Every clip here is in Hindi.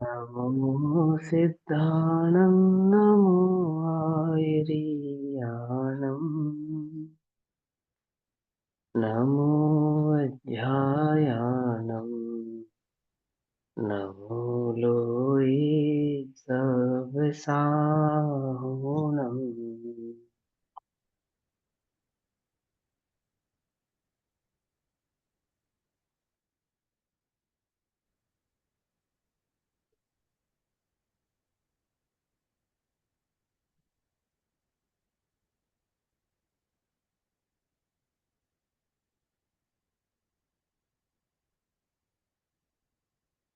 नमो सिद्धाणं नमो आयर्याणं नमो अध्यायानं नमो लोये सवसाहुणम्।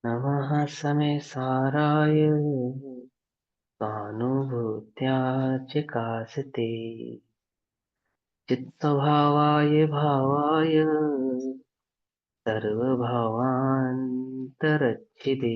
नमः समय साराय स्वानुभूत्या च कासते चित्स्वभावाय भावाय सर्वभावान्तरच्छिदे।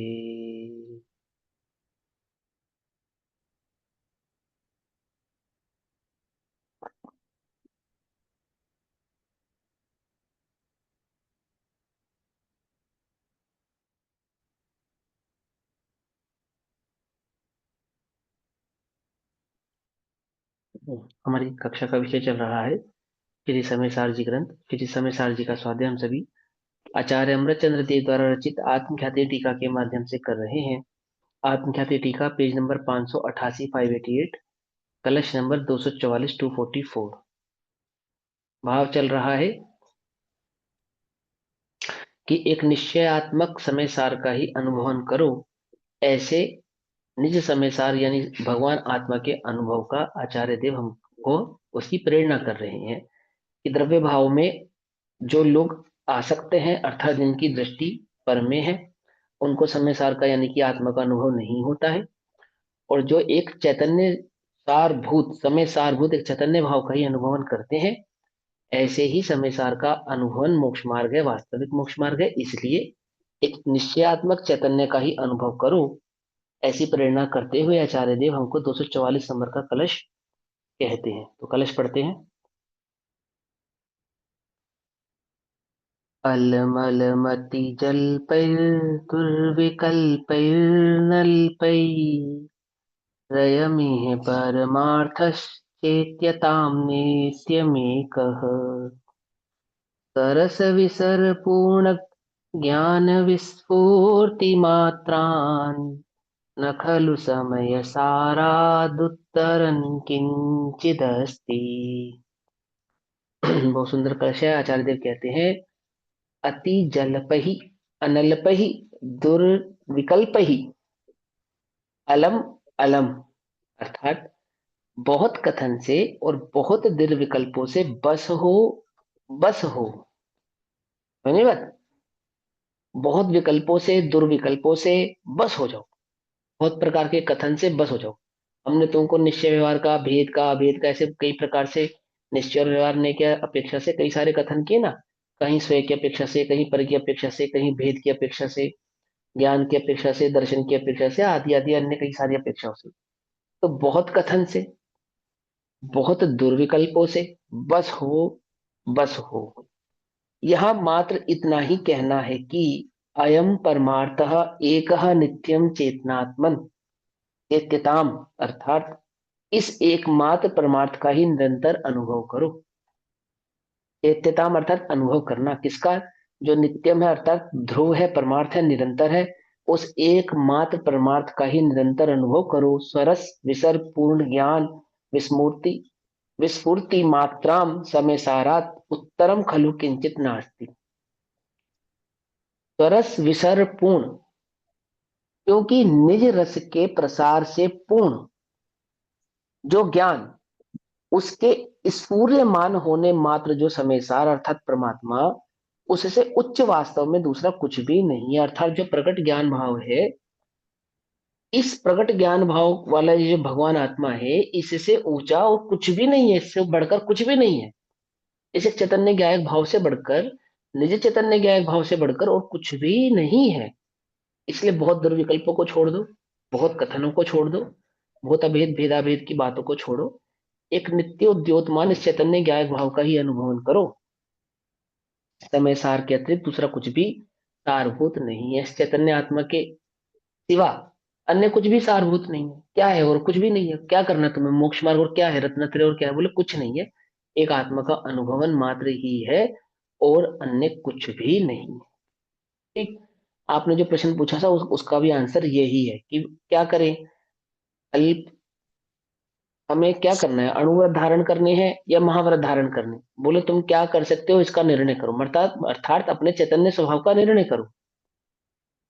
हमारी कक्षा का विषय चल रहा है श्री समय सारजी ग्रंथ। श्री समय सारजी का स्वाध्याय हम सभी आचार्य अमृतचंद्र देव द्वारा रचित आत्मख्याति टीका के माध्यम से कर रहे हैं। आत्मख्याति टीका पेज नंबर 588 588, कलश नंबर 244 244। भाव चल रहा है कि एक निश्चयात्मक समय सार का ही अनुभवन करो। ऐसे निज समय सार यानी भगवान आत्मा के अनुभव का आचार्य देव हमको उसकी प्रेरणा कर रहे हैं कि द्रव्य भाव में जो लोग आसक्त हैं अर्थात जिनकी दृष्टि पर में है उनको समय सार का यानी कि आत्मा का अनुभव नहीं होता है। और जो एक चैतन्य सारभूत समय सारभूत एक चैतन्य भाव का ही अनुभवन करते हैं ऐसे ही समय सार का अनुभवन मोक्ष मार्ग है, वास्तविक मोक्ष मार्ग है। इसलिए एक निश्चयात्मक चैतन्य का ही अनुभव करो ऐसी प्रेरणा करते हुए आचार्य देव हमको 244 नंबर का कलश कहते हैं। तो कलश पढ़ते हैं। अलमलमति जल्पैर्दुर्विकल्पैर्नल्पैः रयमिह परमार्थश्चेत्यतां नित्यमेकः सरसविसरपूर्ण ज्ञानविस्फूर्तिमात्रान् न खलु समयसारादुत्तरं किंचिदस्ति। बहुत सुंदर कलश है। आचार्य देव कहते हैं अति जल्पहि अनल्पहि दुर्विकल्पहि अलम अलम अर्थात बहुत कथन से और बहुत दृढ़ विकल्पों से बस हो यानी बात बहुत विकल्पों से दुर्विकल्पों से बस हो जाओ। बहुत प्रकार के कथन से बस हो जाओ। हमने तुमको निश्चय व्यवहार का भेद का अभेद का ऐसे कई प्रकार से निश्चय और व्यवहार ने क्या अपेक्षा से कई सारे कथन किए ना। कहीं स्वयं की अपेक्षा से, कहीं पर की अपेक्षा से, कहीं भेद की अपेक्षा से, ज्ञान की अपेक्षा से, दर्शन की अपेक्षा से, आदि आदि अन्य कई सारी अपेक्षाओं से। तो बहुत कथन से, बहुत दुर्विकल्पों से बस हो। यह मात्र इतना ही कहना है कि अयम परमार्थः एकः नित्यम चेतनात्मन चेत्यताम अर्थात इस एकमात्र परमार्थ का ही निरंतर अनुभव करो। चेत्यताम अर्थात अनुभव करना किसका? जो नित्यम है अर्थात ध्रुव है, परमार्थ है, निरंतर है। उस एकमात्र परमार्थ का ही निरंतर अनुभव करो। स्वरस विसर्ग पूर्ण ज्ञान विस्मूर्ति विस्फूर्ति मात्राम समय सारात उत्तरम खलु किंचित नास्ति। स्वरस विसर्ग पूर्ण क्योंकि निज रस के प्रसार से पूर्ण जो ज्ञान उसके स्फूर्यमान होने मात्र जो समय सार अर्थात परमात्मा उससे उच्च वास्तव में दूसरा कुछ भी नहीं है। अर्थात जो प्रकट ज्ञान भाव है इस प्रकट ज्ञान भाव वाला ये जो भगवान आत्मा है इससे ऊंचा और कुछ भी नहीं है, इससे बढ़कर कुछ भी नहीं है। इसे चैतन्य ज्ञायक भाव से बढ़कर निज चैतन्य ज्ञायक भाव से बढ़कर और कुछ भी नहीं है। इसलिए बहुत दुर्विकल्पों को छोड़ दो, बहुत कथनों को छोड़ दो, बहुत अभेद भेदाभेद की बातों को छोड़ो। एक नित्य उद्योतमान इस चैतन्य ज्ञायक भाव का ही अनुभवन करो। समय सार के अतिरिक्त दूसरा कुछ भी सारभूत नहीं है। इस चैतन्य आत्मा के सिवा अन्य कुछ भी सारभूत नहीं है। क्या है? और कुछ भी नहीं है। क्या करना है तुम्हें? मोक्ष मार्ग और क्या है? रत्नत्रय और क्या है? बोले कुछ नहीं है, एक आत्मा का अनुभवन मात्र ही है और अन्य कुछ भी नहीं है। ठीक। आपने जो प्रश्न पूछा था उसका भी आंसर यही है कि क्या करें। अल्प, हमें क्या करना है? अणुव्रत धारण करने हैं या महाव्रत धारण करने? बोले तुम क्या कर सकते हो इसका निर्णय करो, अर्थात अर्थात अपने चैतन्य स्वभाव का निर्णय करो।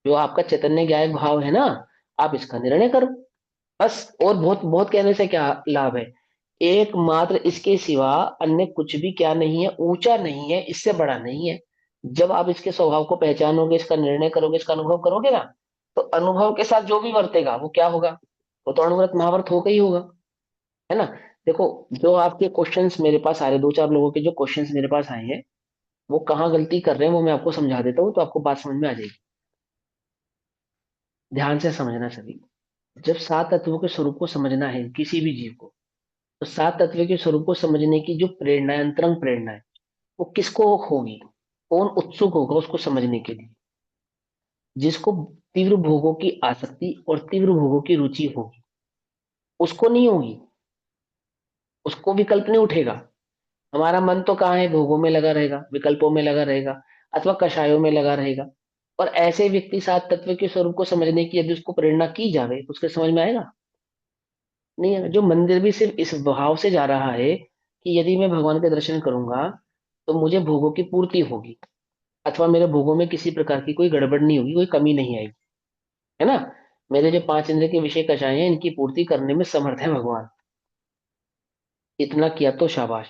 जो आपका चैतन्य ज्ञायक भाव है ना, आप इसका निर्णय करो बस। और बहुत बहुत कहने से क्या लाभ है? एकमात्र इसके सिवा अन्य कुछ भी क्या नहीं है, ऊंचा नहीं है, इससे बड़ा नहीं है। जब आप इसके स्वभाव को पहचानोगे, इसका निर्णय करोगे, इसका अनुभव करोगे ना, तो अनुभव के साथ जो भी वर्तेगा वो क्या होगा? वो तो अणुव्रत महाव्रत होगा ही होगा, है ना। देखो, जो आपके क्वेश्चंस मेरे पास आ रहे, दो चार लोगों के जो क्वेश्चंस मेरे पास आए हैं, वो कहाँ गलती कर रहे हैं वो मैं आपको समझा देता हूँ, तो आपको बात समझ में आ जाएगी। ध्यान से समझना सभी। जब सात तत्वों के स्वरूप को समझना है किसी भी जीव को, तो सात तत्व के स्वरूप को समझने की जो प्रेरणा है, अंतरंग प्रेरणा है, वो किसको होगी? कौन उत्सुक होगा उसको समझने के लिए? जिसको तीव्र भोगों की आसक्ति और तीव्र भोगों की रुचि होगी, उसको नहीं होगी। उसको विकल्प नहीं उठेगा। हमारा मन तो कहाँ है? भोगों में लगा रहेगा, विकल्पों में लगा रहेगा, अथवा कषायों में लगा रहेगा। और ऐसे व्यक्ति सात तत्व के स्वरूप को समझने की यदि उसको प्रेरणा की जावे तो उसके समझ में आएगा? नहीं आएगा। जो मंदिर भी सिर्फ इस भाव से जा रहा है कि यदि मैं भगवान के दर्शन करूंगा तो मुझे भोगों की पूर्ति होगी, अथवा मेरे भोगों में किसी प्रकार की कोई गड़बड़ नहीं होगी, कोई कमी नहीं आएगी, है ना। मेरे जो पांच इंद्रिय के विषय कषाय हैं इनकी पूर्ति करने में समर्थ है भगवान, इतना किया तो शाबाश।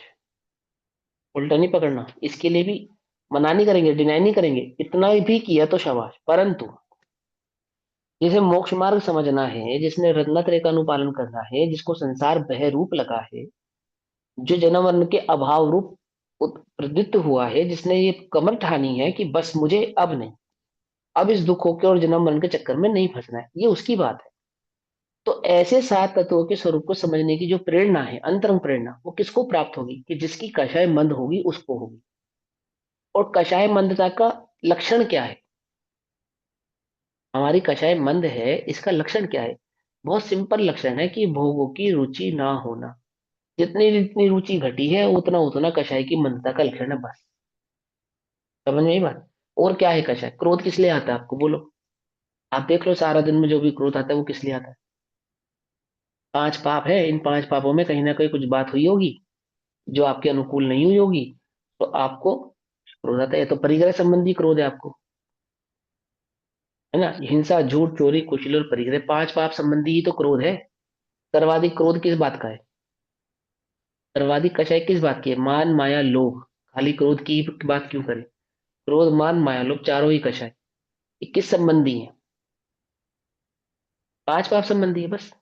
उल्टा नहीं पकड़ना, इसके लिए भी मना नहीं करेंगे, डिनाई नहीं करेंगे, इतना भी किया तो शाबाश। परंतु जिसे मोक्ष मार्ग समझना है, जिसने रत्नत्रय का अनुपालन करना है, जिसको संसार बह रूप लगा है, जो जन्म मरण के अभाव रूप प्रदीप्त हुआ है, जिसने ये कमर ठानी है कि बस मुझे अब नहीं, अब इस दुखों के और जन्म मरण के चक्कर में नहीं फंसना है, ये उसकी बात है। तो ऐसे सात तत्वों के स्वरूप को समझने की जो प्रेरणा है, अंतरंग प्रेरणा, वो किसको प्राप्त होगी? कि जिसकी कषाय मंद होगी उसको होगी। और कषाय मंदता का लक्षण क्या है? हमारी कषाय मंद है, इसका लक्षण क्या है? बहुत सिंपल लक्षण है कि भोगों की रुचि ना होना। जितनी जितनी रुचि घटी है उतना उतना कषाय की मंदता का लक्षण है, बस। समझ में आई बात? और क्या है कषाय? क्रोध किस लिए आता है आपको बोलो? आप देख लो सारा दिन में जो भी क्रोध आता है वो किस लिए आता है? पांच पाप है, इन पांच पापों में कहीं ना कहीं कुछ बात हुई होगी जो आपके अनुकूल नहीं हुई होगी, तो आपको क्रोध आता है। ये तो परिग्रह संबंधी क्रोध है आपको, है ना। हिंसा, झूठ, चोरी, कुटिल और परिग्रह, पांच पाप संबंधी ही तो क्रोध है। सर्वाधिक क्रोध किस बात का है? सर्वाधिक कषाय किस बात की है? मान, माया, लोभ। खाली क्रोध की बात क्यों करें? क्रोध, मान, माया, लोभ, चारों ही कषाय। ये किस संबंधी है? पांच पाप संबंधी है बस।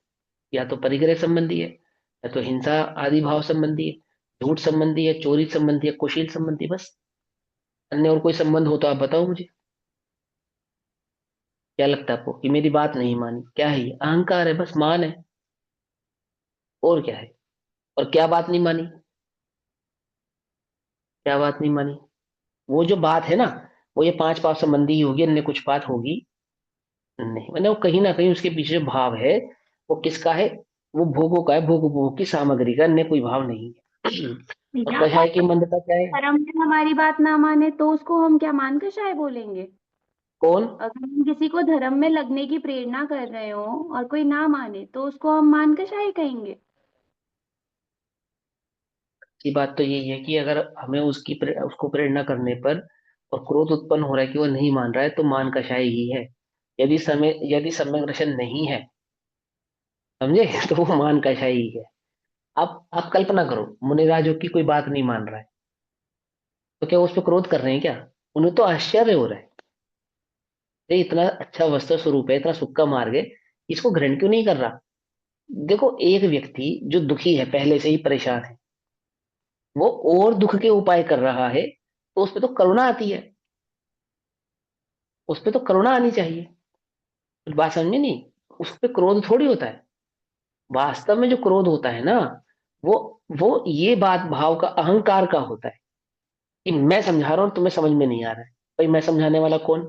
या तो परिग्रह संबंधी है, या तो हिंसा आदि भाव संबंधी है, झूठ संबंधी है, चोरी संबंधी है, कुशील संबंधी, बस। अन्य और कोई संबंध हो तो आप बताओ मुझे। क्या लगता है आपको कि मेरी बात नहीं मानी? क्या है ये? अहंकार है, बस मान है। और क्या है? और क्या बात नहीं मानी? क्या बात नहीं मानी? वो जो बात है ना, वो ये पांच पाप संबंधी ही होगी, अन्य कुछ बात होगी नहीं। मतलब वो कहीं ना कहीं उसके पीछे जो भाव है वो किसका है? वो भोगों का है, भोग की सामग्री का, अन्य कोई भाव नहीं है। और भैया, कषाय की और मंदता क्या है? धर्म में हमारी बात ना माने तो उसको हम क्या मान कषाय बोलेंगे? कौन? अगर हम किसी को धर्म में लगने की प्रेरणा कर रहे हो और कोई ना माने तो उसको हम मान कषाय कहेंगे? की बात तो यही है कि अगर हमें उसको प्रेरणा करने पर और क्रोध उत्पन्न हो रहा है कि वो नहीं मान रहा है, तो मान कषाय ही है। यदि सम्यक दर्शन नहीं है, समझे, तो वो मान कषाय ही है। आप कल्पना करो, मुनिराजों की कोई बात नहीं मान रहा है, तो क्या वो उस पर क्रोध कर रहे हैं क्या? उन्हें तो आश्चर्य हो रहा है, ये इतना अच्छा वस्तु स्वरूप है, इतना सुख का मार्ग है, इसको ग्रहण क्यों नहीं कर रहा? देखो, एक व्यक्ति जो दुखी है, पहले से ही परेशान है, वो और दुख के उपाय कर रहा है, तो उस पर तो करुणा आती है, उस पर तो करुणा आनी चाहिए। कुछ बात समझ में नहीं? उस पर क्रोध थोड़ी होता है। वास्तव में जो क्रोध होता है ना, वो वो ये बात भाव का, अहंकार का होता है कि मैं समझा रहा हूं, तुम्हें समझ में नहीं आ रहा है। भाई मैं समझाने वाला कौन?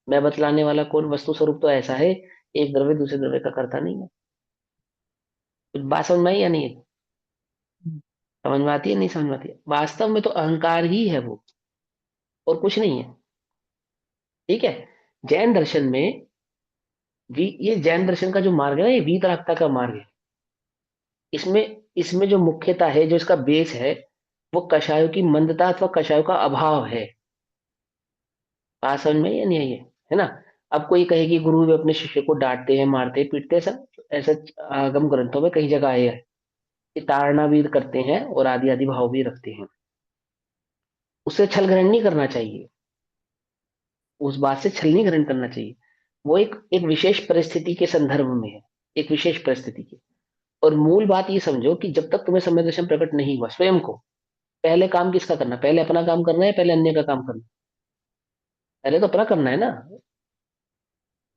मैं बतलाने वाला कौन? वस्तु स्वरूप तो ऐसा है एक द्रव्य दूसरे द्रव्य का कर्ता नहीं है। कुछ बात समझ में आई या नहीं है? समझ में आती है, नहीं समझ में आती है? वास्तव में तो अहंकार ही है वो, और कुछ नहीं है। ठीक है। जैन दर्शन में ये जैन दर्शन का जो मार्ग है ना, ये वीतरागता का मार्ग है। इसमें इसमें जो मुख्यता है, जो इसका बेस है, वो कषायों की मंदता अथवा कषायों का अभाव है। बात समझ में आई या नहीं आई है ना? अब कोई कहे कि गुरु भी अपने शिष्य को डांटते हैं, मारते हैं, पीटते हैं, सब ऐसा आगम ग्रंथों में कई जगह आया है कि ताड़ना भी करते हैं और आदि आदि भाव भी रखते हैं। उससे छल ग्रहण नहीं करना चाहिए, उस बात से छल नहीं ग्रहण करना चाहिए। वो एक एक विशेष परिस्थिति के संदर्भ में है, एक विशेष परिस्थिति की। और मूल बात ये समझो कि जब तक तुम्हें समय दर्शन प्रकट नहीं हुआ स्वयं को, पहले काम किसका करना? पहले अपना काम करना है, पहले अन्य का काम करना? पहले तो अपना करना है ना।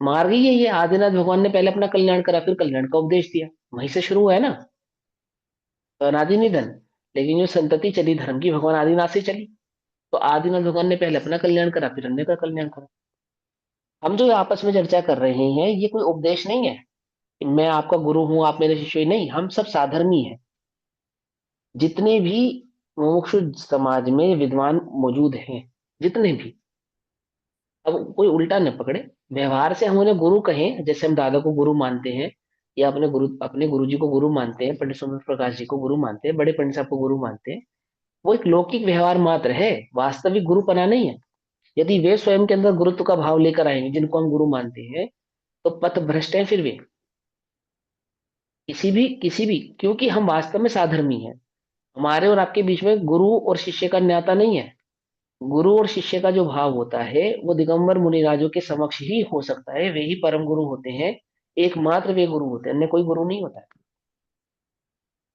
मार्ग ही यही है। आदिनाथ भगवान ने पहले अपना कल्याण करा, फिर कल्याण का उपदेश दिया। वहीं से शुरू हुआ है ना, तो अनादि निधन। लेकिन जो संतति चली धर्म की, भगवान आदिनाथ से चली। तो आदिनाथ भगवान ने पहले अपना कल्याण करा, फिर अन्य का कल्याण करा। हम जो आपस में चर्चा कर रहे हैं, ये कोई उपदेश नहीं है कि मैं आपका गुरु हूं, आप मेरे शिष्य, नहीं। हम सब साधर्मी हैं, जितने भी मुमुक्षु समाज में विद्वान मौजूद हैं, जितने भी। अब कोई उल्टा न पकड़े। व्यवहार से हम उन्हें गुरु कहें, जैसे हम दादा को गुरु मानते हैं, या अपने गुरु जी को गुरु मानते हैं, पंडित सुरेंद्र प्रकाश जी को गुरु मानते हैं, बड़े पंडित साहब को गुरु मानते हैं। वो एक लौकिक व्यवहार मात्र है, वास्तविक गुरुपना नहीं है। यदि वे स्वयं के अंदर गुरुत्व का भाव लेकर आएंगे, जिनको हम गुरु मानते हैं, तो पथ भ्रष्ट हैं फिर वे, किसी भी, क्योंकि हम वास्तव में साधर्मी हैं। हमारे और आपके बीच में गुरु और शिष्य का न्याता नहीं है। गुरु और शिष्य का जो भाव होता है, वो दिगंबर मुनिराजों के समक्ष ही हो सकता है। वे ही परम गुरु होते हैं, एकमात्र वे गुरु होते हैं, अन्य कोई गुरु नहीं होता है।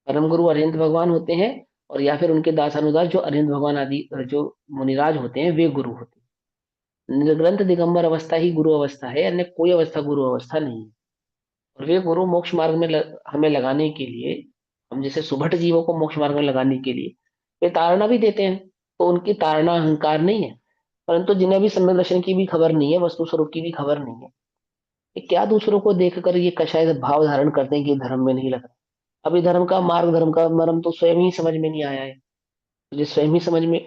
परम गुरु अरिहंत भगवान होते हैं, और या फिर उनके दासानुदास जो अरिहंत भगवान आदि जो मुनिराज होते हैं, वे गुरु होते हैं। निर्ग्रंथ दिगंबर अवस्था ही गुरु अवस्था है, अन्य कोई अवस्था गुरु अवस्था नहीं है। और वे गुरु मोक्ष मार्ग में हमें लगाने के लिए, हम जैसे सुभट जीवों को मोक्ष मार्ग में लगाने के लिए वे ताड़ना भी देते हैं। तो उनकी ताड़ना अहंकार नहीं है। परंतु जिन्हें भी सम्यक दर्शन की भी खबर नहीं है, वस्तु स्वरूप की भी खबर नहीं है, ये क्या दूसरों को देखकर ये कषाय भाव धारण करते हैं कि धर्म में नहीं लग रहा। अभी धर्म का मार्ग, धर्म का मर्म तो स्वयं ही समझ में नहीं आया है। मुझे स्वयं ही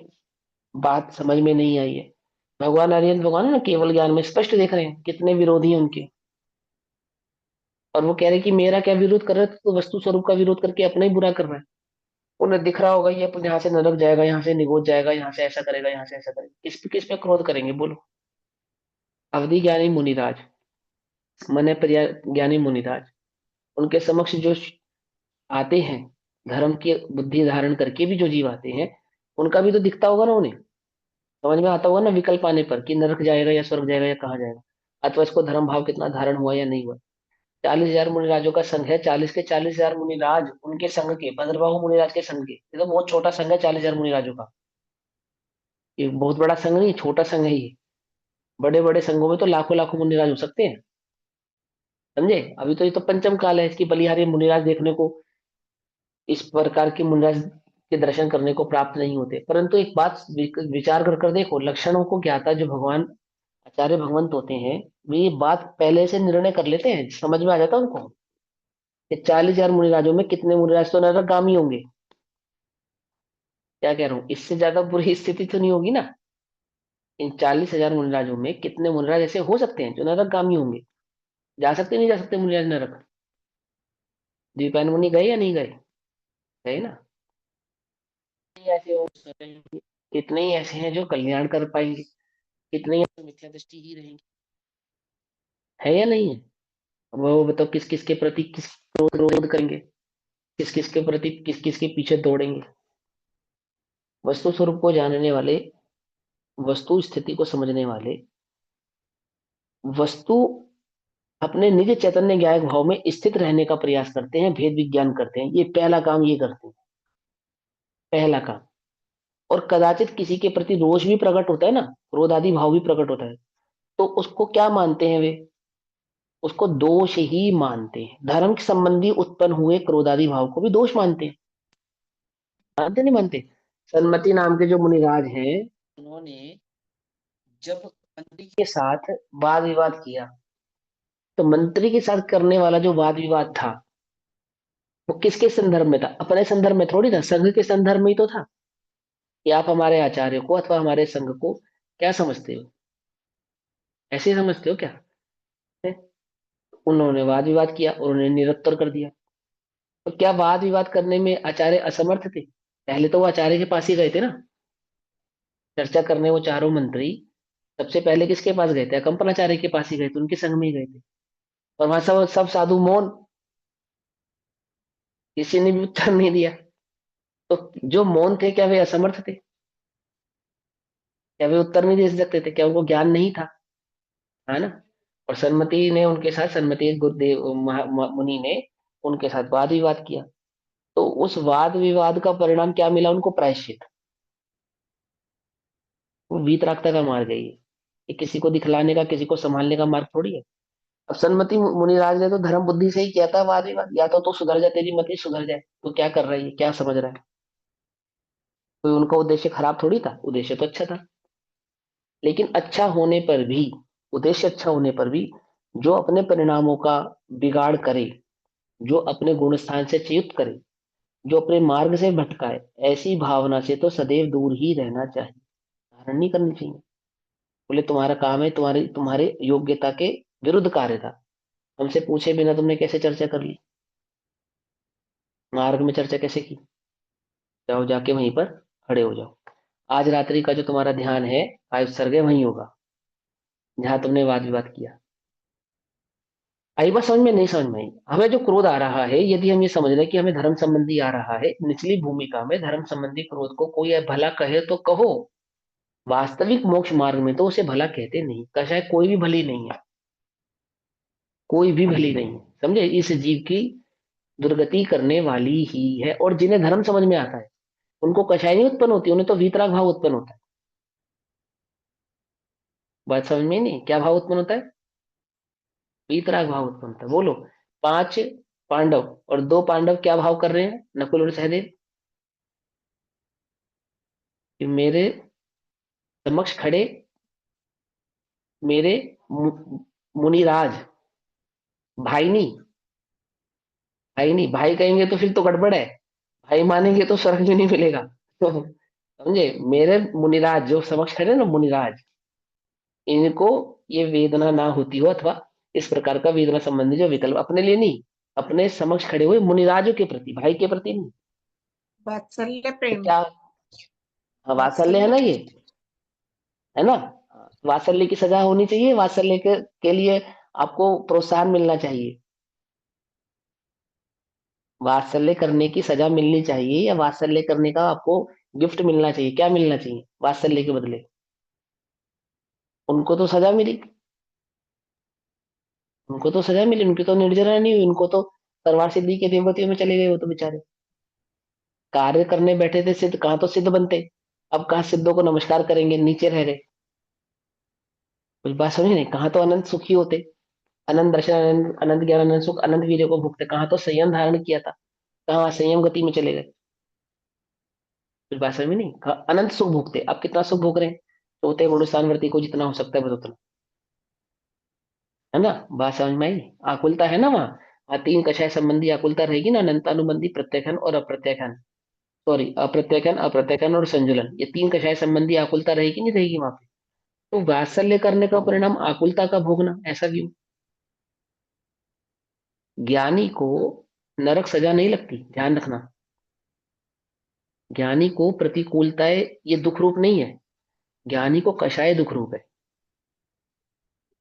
बात समझ में नहीं आई है। भगवान आर्यन भगवान है ना, केवल ज्ञान में स्पष्ट देख रहे हैं कितने विरोधी हैं उनके। और वो कह रहे हैं कि मेरा क्या विरोध कर रहा है, तो वस्तु स्वरूप का विरोध करके अपना ही बुरा कर रहा है। उन्हें दिख रहा होगा ये अपन यहाँ से नरक जाएगा, यहाँ से निगोज जाएगा, यहाँ से ऐसा करेगा, यहाँ से ऐसा करेगा। किस पे क्रोध करेंगे बोलो? अवधि ज्ञानी मुनिराज, मन पर्या ज्ञानी मुनिराज, उनके समक्ष जो आते हैं, धर्म की बुद्धि धारण करके भी जो जीव आते हैं, उनका भी तो दिखता होगा ना उन्हें। समझ में आता होगा ना विकल्प आने पर कि नरक जाएगा या स्वर्ग जाएगा या कहाँ जाएगा, अथवा इसको धर्म भाव कितना धारण हुआ या नहीं हुआ। 40,000 मुनिराजों का संघ है, 40 के 40,000 मुनिराज उनके संघ के, भद्रबाहु मुनिराज के संघ के। ये तो बहुत छोटा संघ है 40,000 मुनिराजों का। ये बहुत बड़ा संघ नहीं, छोटा संघ है ये। बड़े बड़े संघों में तो लाखों लाखों मुनिराज हो सकते हैं। समझे? अभी तो ये तो पंचम काल है, इसकी बलिहारी मुनिराज देखने को, इस प्रकार के मुनिराज के दर्शन करने को प्राप्त नहीं होते। परंतु एक बात विचार कर कर देखो, लक्षणों को ज्ञाता जो भगवान आचार्य भगवंत होते हैं, वे ये बात पहले से निर्णय कर लेते हैं, समझ में आ जाता है उनको कि 40,000 मुनिराजों में कितने मुनिराज तो नरकगामी होंगे। क्या कह रहा हूँ, इससे ज्यादा बुरी स्थिति तो नहीं होगी ना। इन 40,000 मुनिराजों में कितने मुनिराज ऐसे हो सकते हैं जो नरकगामी होंगे? जा सकते नहीं जा सकते मुनिराज नरक? द्विपायन मुनि गए या नहीं गए? गए ना। ऐसे हो सकते हैं, कितने ही ऐसे हैं जो कल्याण कर पाएंगे, कितने ही ऐसे मिथ्या दृष्टि ही रहेंगे। है या नहीं है? वो बताओ किस किस के प्रति किस क्रोध करेंगे, किस किस के प्रति किस किस के पीछे दौड़ेंगे। वस्तु स्वरूप को जानने वाले, वस्तु स्थिति को समझने वाले, वस्तु अपने निज चैतन्य ज्ञायक भाव में स्थित रहने का प्रयास करते हैं, भेद विज्ञान करते हैं। ये पहला काम ये करते हैं, पहला काम। और कदाचित किसी के प्रति रोष भी प्रकट होता है ना, क्रोध आदि भाव भी प्रकट होता है, तो उसको क्या मानते हैं वे? उसको दोष ही मानते हैं। धर्म के संबंधी उत्पन्न हुए क्रोधादि भाव को भी दोष मानते हैं। मानते नहीं मानते? सन्मति नाम के जो मुनिराज हैं, उन्होंने जब मंत्री के साथ वाद विवाद किया, तो मंत्री के साथ करने वाला जो वाद विवाद था वो किसके संदर्भ में था? अपने संदर्भ में थोड़ी था, संघ के संदर्भ में ही तो था कि आप हमारे आचार्य को अथवा हमारे संघ को क्या समझते हो, ऐसे ही समझते हो क्या? है? उन्होंने वाद विवाद किया और उन्होंने निरुत्तर कर दिया। तो क्या वाद विवाद करने में आचार्य असमर्थ थे? पहले तो वो आचार्य के पास ही गए थे ना, चर्चा करने वो चारों मंत्री सबसे पहले किसके पास गए थे? कंपनाचार्य के पास ही गए थे, उनके संग में ही गए थे। और वहां सब सब साधु मौन, किसी ने भी उत्तर नहीं दिया। तो जो मौन थे क्या वे असमर्थ थे? क्या वे उत्तर नहीं दे सकते थे? क्या उनको ज्ञान नहीं था? है ना। और सन्मति ने उनके साथ, सन्मति गुरुदेव मुनि ने उनके साथ वाद विवाद किया। तो उस वाद विवाद का परिणाम क्या मिला उनको? प्रायश्चित। वो वीतरागता का मार्ग है ये किसी को दिखलाने का, किसी को संभालने का मार्ग थोड़ी है। अब सन्मति मुनिराज ने तो धर्म बुद्धि से ही किया था वाद विवाद, या तो सुधर जाए, तेरी मति सुधर जाए, तो क्या कर रही है, क्या समझ रहा है? कोई उनका उद्देश्य खराब थोड़ी था, उद्देश्य तो अच्छा था। लेकिन अच्छा होने पर भी, उद्देश्य अच्छा होने पर भी, जो अपने परिणामों का बिगाड़ करे, जो अपने गुण स्थान से च्युत करे, जो अपने मार्ग से भटकाए, ऐसी भावना से तो सदैव दूर ही रहना चाहिए, धारण नहीं करनी चाहिए। बोले तुम्हारा काम है, तुम्हारे तुम्हारे योग्यता के विरुद्ध कार्य था, हमसे पूछे बिना तुमने कैसे चर्चा कर ली, मार्ग में चर्चा कैसे की? जाओ जाके वहीं पर खड़े हो जाओ। आज रात्रि का जो तुम्हारा ध्यान है, आज उत्सर्ग वहीं होगा जहां तुमने वाद विवाद किया। आई बात समझ में? नहीं समझ में आई? हमें जो क्रोध आ रहा है, यदि हम ये समझ रहे हैं कि हमें धर्म संबंधी आ रहा है, निचली भूमिका में धर्म संबंधी क्रोध को कोई भला कहे तो कहो, वास्तविक मोक्ष मार्ग में तो उसे भला कहते नहीं, कशाय कोई भी भली नहीं है, कोई भी भली नहीं है। समझे? इस जीव की दुर्गति करने वाली ही है। और जिन्हें धर्म समझ में आता है उनको कषाय नहीं उत्पन्न होती, उन्हें तो वीतराग भाव उत्पन्न होता है। बात समझ में नहीं? क्या भाव उत्पन्न होता है? वीतराग भाव उत्पन्न होता है। बोलो। 5 पांडव और 2 पांडव क्या भाव कर रहे हैं, नकुल और सहदेव? कि मेरे समक्ष खड़े मेरे मुनिराज, भाई नहीं, भाई नहीं, भाई कहेंगे तो फिर तो गड़बड़ है, भाई मानेंगे तो स्वर्ग भी नहीं मिलेगा। तो समझे? मेरे मुनिराज जो समक्ष खड़े ना, मुनिराज, इनको ये वेदना ना होती हो, अथवा इस प्रकार का वेदना संबंधी जो विकल्प, अपने लिए नहीं, अपने समक्ष खड़े हुए मुनिराजों के प्रति, भाई के प्रति नहीं। वात्सल्य तो प्रेम। क्या? हाँ, वात्सल्य है वात्सल्य ना ये, प्रेम। है ना। वात्सल्य की सजा होनी चाहिए, वात्सल्य के लिए आपको प्रोत्साहन मिलना चाहिए। वात्सल्य करने की सजा मिलनी चाहिए, या वात्सल्य करने का आपको गिफ्ट मिलना चाहिए? क्या मिलना चाहिए वात्सल्य के बदले? उनको तो सजा मिली, उनको तो सजा मिली, उनकी तो निर्जरा नहीं हुई, उनको तो तलवार सिद्धि के देवतियों में चले गए वो तो बेचारे। कार्य करने बैठे थे सिद्ध, कहाँ तो सिद्ध बनते, अब कहाँ सिद्धों को नमस्कार करेंगे, नीचे रह गए। कुछ बात समझ नहीं? कहाँ तो अनंत सुखी होते, अनंत दर्शन, अनंत अनंत ज्ञान, अनंत सुख, अनंत वीर्य को भुगते, कहाँ तो संयम धारण किया था, कहाँ संयम गति में चले गए। कुछ बात समझ में नहीं? अनंत सुख भोगते, अब कितना सुख भोग रहे हैं? चौथे गुणस्थानवर्ती को जितना हो सकता है बस उतना। है ना? बात समझ में आई? आकुलता है ना वहाँ, वहाँ 3 कषाय संबंधी आकुलता रहेगी ना, अनंतानुबंधी, प्रत्याख्यान और अप्रत्याख्यान, सॉरी अप्रत्याख्यान, अप्रत्याख्यान और संजुलन, ये 3 कषाय संबंधी आकुलता रहेगी नहीं रहेगी वहां पे? तो वात्सल्य करने का परिणाम आकुलता का भोगना, ऐसा क्यों? ज्ञानी को नरक सजा नहीं लगती, ध्यान रखना। ज्ञानी को प्रतिकूलताएं ये दुख रूप नहीं है, ज्ञानी को कषाय दुख रूप है।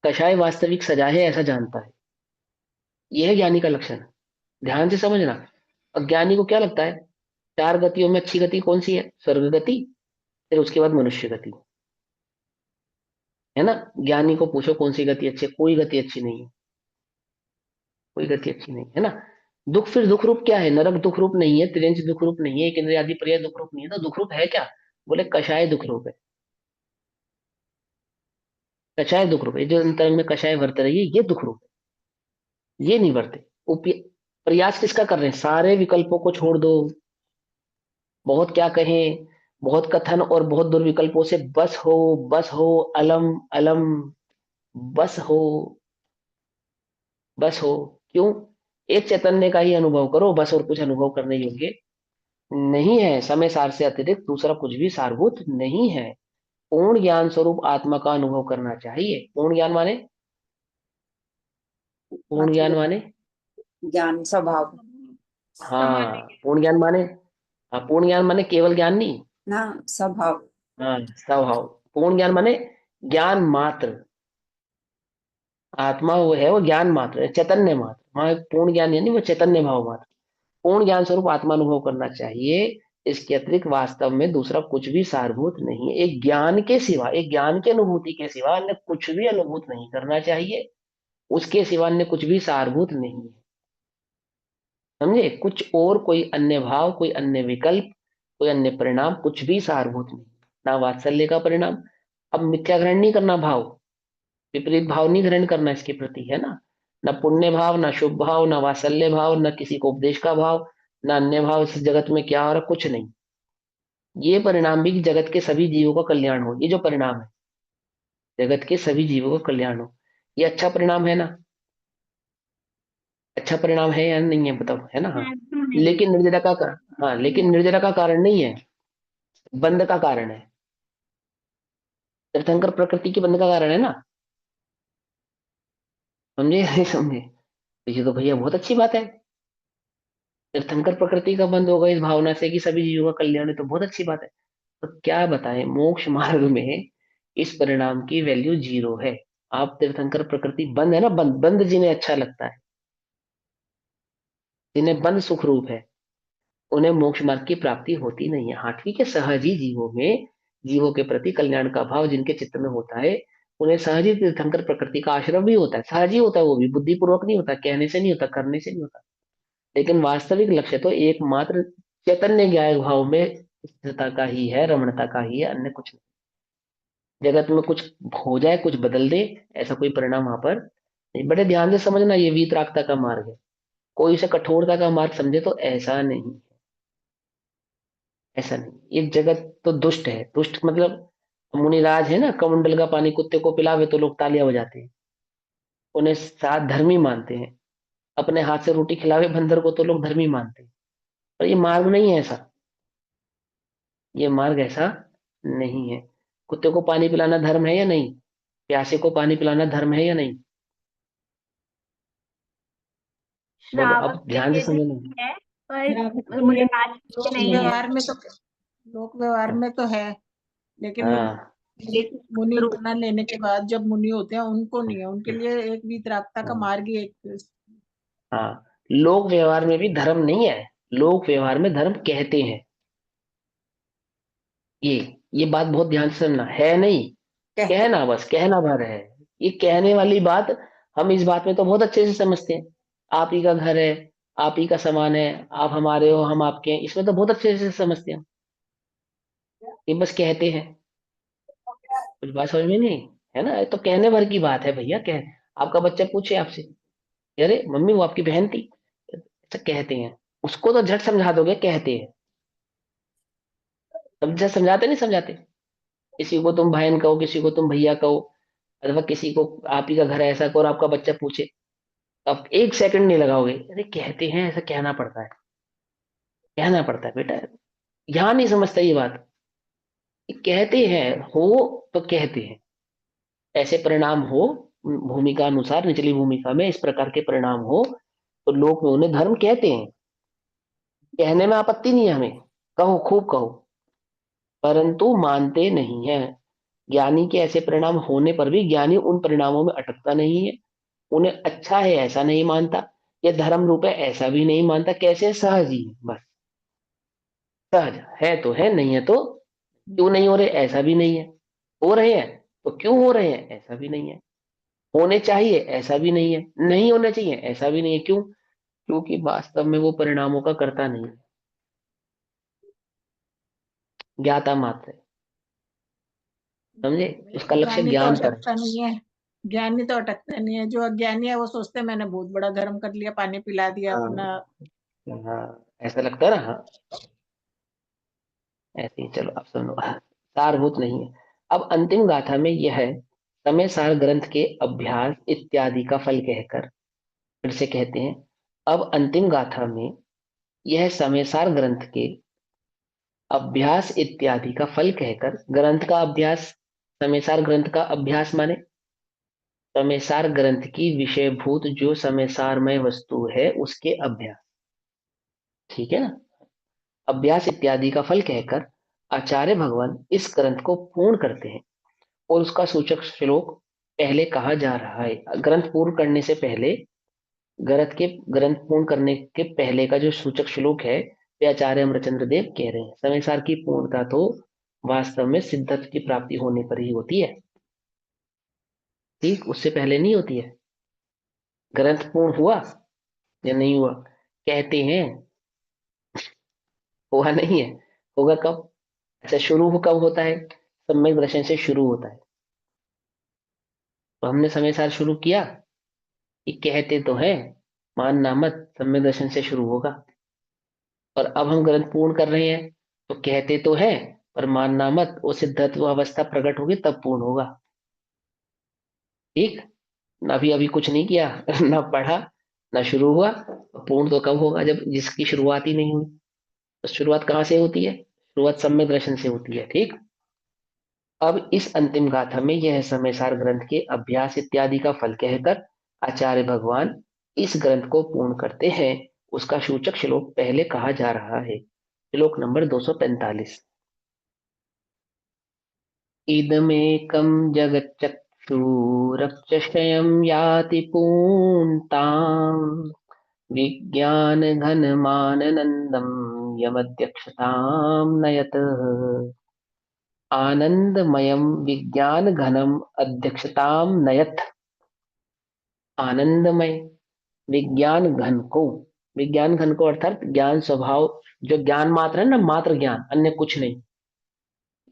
कषाय वास्तविक सजा है ऐसा जानता है, यह है ज्ञानी का लक्षण। ध्यान से समझना। अज्ञानी को क्या लगता है? 4 गतियों में अच्छी गति कौन सी है? स्वर्ग गति, फिर उसके बाद मनुष्य गति, है ना। ज्ञानी को पूछो कौन सी गति अच्छी है, कोई गति अच्छी नहीं है, कोई गति अच्छी नहीं है ना। दुख, फिर दुख रूप क्या है? नरक दुख रूप नहीं है, त्रियंच दुख रूप नहीं है, एक इंद्रिय आदि पर्याय दुख रूप नहीं है, तो दुख रूप है क्या? बोले कषाय दुख रूप है। कषाय दुख रूप है, जो अंतरंग में कषाय वर्त रही है, ये दुख रूप है, ये नहीं वर्ते। प्रयास किसका कर रहे हैं? सारे विकल्पों को छोड़ दो, बहुत क्या कहें, बहुत कथन और बहुत दुर्विकल्पों से बस हो, बस हो, अलम अलम, बस हो। बस हो। क्यों? एक चैतन्य का ही अनुभव करो बस, और कुछ अनुभव करने योग्य नहीं है। समय सार से अतिरिक्त दूसरा कुछ भी सारभूत नहीं है। पूर्ण ज्ञान स्वरूप आत्मा का अनुभव करना चाहिए। पूर्ण ज्ञान माने, पूर्ण ज्ञान मतलब माने, ज्ञान स्वभाव हाँ पूर्ण ज्ञान माने, हाँ पूर्ण ज्ञान माने केवल ज्ञान नहीं, ना, स्वभाव। हाँ स्वभाव। पूर्ण ज्ञान माने ज्ञान मात्र। आत्मा वो है, वो ज्ञान मात्र है, चैतन्य मात्र। वहां पूर्ण ज्ञान यानी वो चैतन्य भाव मात्र। पूर्ण ज्ञान स्वरूप आत्मा अनुभव करना चाहिए। इसके अतिरिक्त वास्तव में दूसरा कुछ भी सारभूत नहीं है। एक ज्ञान के सिवा, एक ज्ञान की अनुभूति के सिवा अन्य कुछ भी अनुभूत नहीं करना चाहिए। उसके सिवा अन्य कुछ भी सारभूत नहीं है। समझे? कुछ और कोई अन्य भाव, कोई अन्य विकल्प, कोई अन्य परिणाम कुछ भी सारभूत नहीं। ना वात्सल्य का परिणाम। अब मिथ्या ग्रहण नहीं करना भाव, विपरीत भाव नहीं ग्रहण करना इसके प्रति, है ना। न पुण्य भाव, न शुभ भाव, न वात्सल्य भाव, न किसी को उपदेश का भाव, न अन्य भाव। इस जगत में क्या हो रहा, कुछ नहीं। ये परिणाम भी कि जगत के सभी जीवों का कल्याण हो, ये जो परिणाम है, जगत के सभी जीवों का कल्याण हो, ये अच्छा परिणाम है ना। अच्छा परिणाम है या नहीं है बताओ, है ना। हाँ। तो नहीं। लेकिन निर्जरा का हाँ लेकिन निर्जरा का कारण नहीं है, बंध का कारण है। तीर्थंकर प्रकृति की बंध का कारण है ना। समझे या नहीं समझे? तो ये तो भैया बहुत अच्छी बात है। तीर्थंकर प्रकृति का बंद होगा इस भावना से कि सभी जीवों का कल्याण है, तो बहुत अच्छी बात है। तो क्या बताएं, मोक्ष मार्ग में इस परिणाम की वैल्यू जीरो है। आप तीर्थंकर प्रकृति बंद है ना, बंद बंद जिन्हें अच्छा लगता है, जिन्हें बंद सुख रूप है, उन्हें मोक्ष मार्ग की प्राप्ति होती नहीं है। हाँ ठीक है, सहज ही जीवों में, जीवों के प्रति कल्याण का भाव जिनके चित्त में होता है, उन्हें सहज ही तीर्थंकर प्रकृति का आश्रय भी होता है। सहज ही होता है, वो भी बुद्धिपूर्वक नहीं होता, कहने से नहीं होता, करने से नहीं होता। लेकिन वास्तविक लक्ष्य तो एकमात्र चैतन्य ज्ञान भाव में स्थिरता का ही है, रमणता का ही है, अन्य कुछ नहीं। जगत में कुछ हो जाए, कुछ बदल दे, ऐसा कोई परिणाम वहां पर नहीं। बड़े ध्यान से समझना, ये वीतरागता का मार्ग है। कोई इसे कठोरता का मार्ग समझे तो ऐसा नहीं, ऐसा नहीं। ये जगत तो दुष्ट है। दुष्ट मतलब मुनिराज है ना, कमंडल का पानी कुत्ते को पिलावे तो लोग तालियां बजाते हैं, उन्हें साथ धर्मी मानते हैं। अपने हाथ से रोटी खिलावे बंदर को तो लोग धर्मी मानते हैं। पर ये मार्ग नहीं है ऐसा, ये मार्ग ऐसा नहीं है। कुत्ते को पानी पिलाना धर्म है या नहीं? प्यासे को पानी पिलाना धर्म है या नहीं? बोलो, श्रावक अब के ध्यान से लिए समझना। नहीं है, श्रावक पर तो मुझे है, राज के लिए लोक नहीं है। व्यवहार में तो, लोक व्यवहार में तो है, लेकिन हाँ मुनि रूप। बना लेने के बाद जब मुनि होते हैं उनको नहीं है, उनके लिए एक वितरागता का हाँ मार्ग ही एक। हाँ। लोक व्यवहार में भी धर्म नहीं है। लोक व्यवहार में धर्म कहते हैं। ये बात बहुत ध्यान से सुनना है, नहीं कहते कहना, बस कहना भर है। ये कहने वाली बात, हम इस बात में तो बहुत अच्छे से समझते हैं। आप ही का घर है, आप ही का सामान है, आप हमारे हो, हम आपके हैं, इसमें तो बहुत अच्छे से समझते हैं। ये बस कहते हैं, कुछ बात समझ में नहीं है ना। ये तो कहने भर की बात है भैया। कह आपका बच्चा पूछे आपसे, अरे मम्मी वो आपकी बहन थी, ऐसा कहते हैं। उसको तो झट समझा दोगे, कहते हैं। समझा, समझाते नहीं समझाते? किसी को तुम बहन कहो, किसी को तुम भैया कहो, अथवा किसी को आप ही का घर है ऐसा कहो, और आपका बच्चा पूछे, अब एक सेकंड नहीं लगाओगे, अरे कहते हैं, ऐसा कहना पड़ता है, कहना पड़ता है बेटा। यहाँ नहीं समझता ये बात। ये कहते हैं, हो तो कहते हैं, ऐसे परिणाम हो, भूमिका अनुसार निचली भूमिका में इस प्रकार के परिणाम हो, तो लोग में उन्हें धर्म कहते हैं। कहने में आपत्ति नहीं है हमें, कहो खूब कहो, परंतु मानते नहीं है। ज्ञानी के ऐसे परिणाम होने पर भी ज्ञानी उन परिणामों में अटकता नहीं है। उन्हें अच्छा है ऐसा नहीं मानता, या धर्म रूप है ऐसा भी नहीं मानता। कैसे? सहज ही है, बस सहज है तो है, नहीं है तो क्यों नहीं हो रहे, ऐसा भी नहीं है। हो रहे हैं तो क्यों हो रहे हैं, ऐसा भी नहीं है। होने चाहिए, ऐसा भी नहीं है। नहीं होना चाहिए, ऐसा भी नहीं है। क्यों? क्योंकि वास्तव में वो परिणामों का कर्ता नहीं है, ज्ञाता मात्र है। समझे? उसका लक्ष्य ज्ञानी तो ज्ञान पर है। अटकता नहीं है, ज्ञानी तो अटकता नहीं है। जो अज्ञानी है वो सोचते हैं मैंने बहुत बड़ा धर्म कर लिया, पानी पिला दिया अपना। हाँ हाँ, ऐसा लगता है ना। हाँ ऐसे ही। चलो अब सुनो, सारभूत नहीं है। अब अंतिम गाथा में यह है, समय सार ग्रंथ के अभ्यास इत्यादि का फल कहकर फिर से कहते हैं, अब अंतिम गाथा में यह समयसार ग्रंथ के अभ्यास इत्यादि का फल कहकर, ग्रंथ का अभ्यास, समयसार ग्रंथ का अभ्यास माने समयसार ग्रंथ की विषयभूत जो समयसारमय वस्तु है उसके अभ्यास, ठीक है ना। अभ्यास इत्यादि का फल कहकर आचार्य भगवान इस ग्रंथ को पूर्ण करते हैं और उसका सूचक श्लोक पहले कहा जा रहा है। ग्रंथ पूर्ण करने से पहले, ग्रंथ पूर्ण करने के पहले का जो सूचक श्लोक है, वे आचार्य अमरचंद्र देव कह रहे हैं। समयसार की पूर्णता तो वास्तव में सिद्धत्व की प्राप्ति होने पर ही होती है, ठीक, उससे पहले नहीं होती है। ग्रंथ पूर्ण हुआ या नहीं हुआ, कहते हैं, हुआ नहीं है, होगा कब? अच्छा, शुरू कब होता है? सम्यक दर्शन से शुरू होता है। तो हमने समयसार शुरू किया, ये कहते तो है, मानना मत, सम्यक दर्शन से शुरू होगा। और अब हम ग्रंथ पूर्ण कर रहे हैं, तो कहते तो है, पर मानना मत, वो सिद्धत्व अवस्था प्रकट होगी तब पूर्ण होगा, ठीक। ना अभी अभी कुछ नहीं किया ना पढ़ा, ना शुरू हुआ, तो पूर्ण तो कब होगा? जब जिसकी शुरुआत ही नहीं हुई। तो शुरुआत कहाँ से होती है? शुरुआत सम्यक दर्शन से होती है, ठीक। अब इस अंतिम गाथा में यह समयसार ग्रंथ के अभ्यास इत्यादि का फल कहकर आचार्य भगवान इस ग्रंथ को पूर्ण करते हैं। उसका सूचक श्लोक पहले कहा जा रहा है, श्लोक नंबर 245। इदमेकं जगच्चक्षुरक्षयं याति पूर्णताम् विज्ञानघनमानन्दं यमध्यक्षतां नयत्। आनंदमयम विज्ञान घनम अध्यक्षताम नयत। आनंदमय विज्ञान घन को, विज्ञान घन को अर्थात ज्ञान स्वभाव, जो ज्ञान मात्र है ना, मात्र ज्ञान, अन्य कुछ नहीं।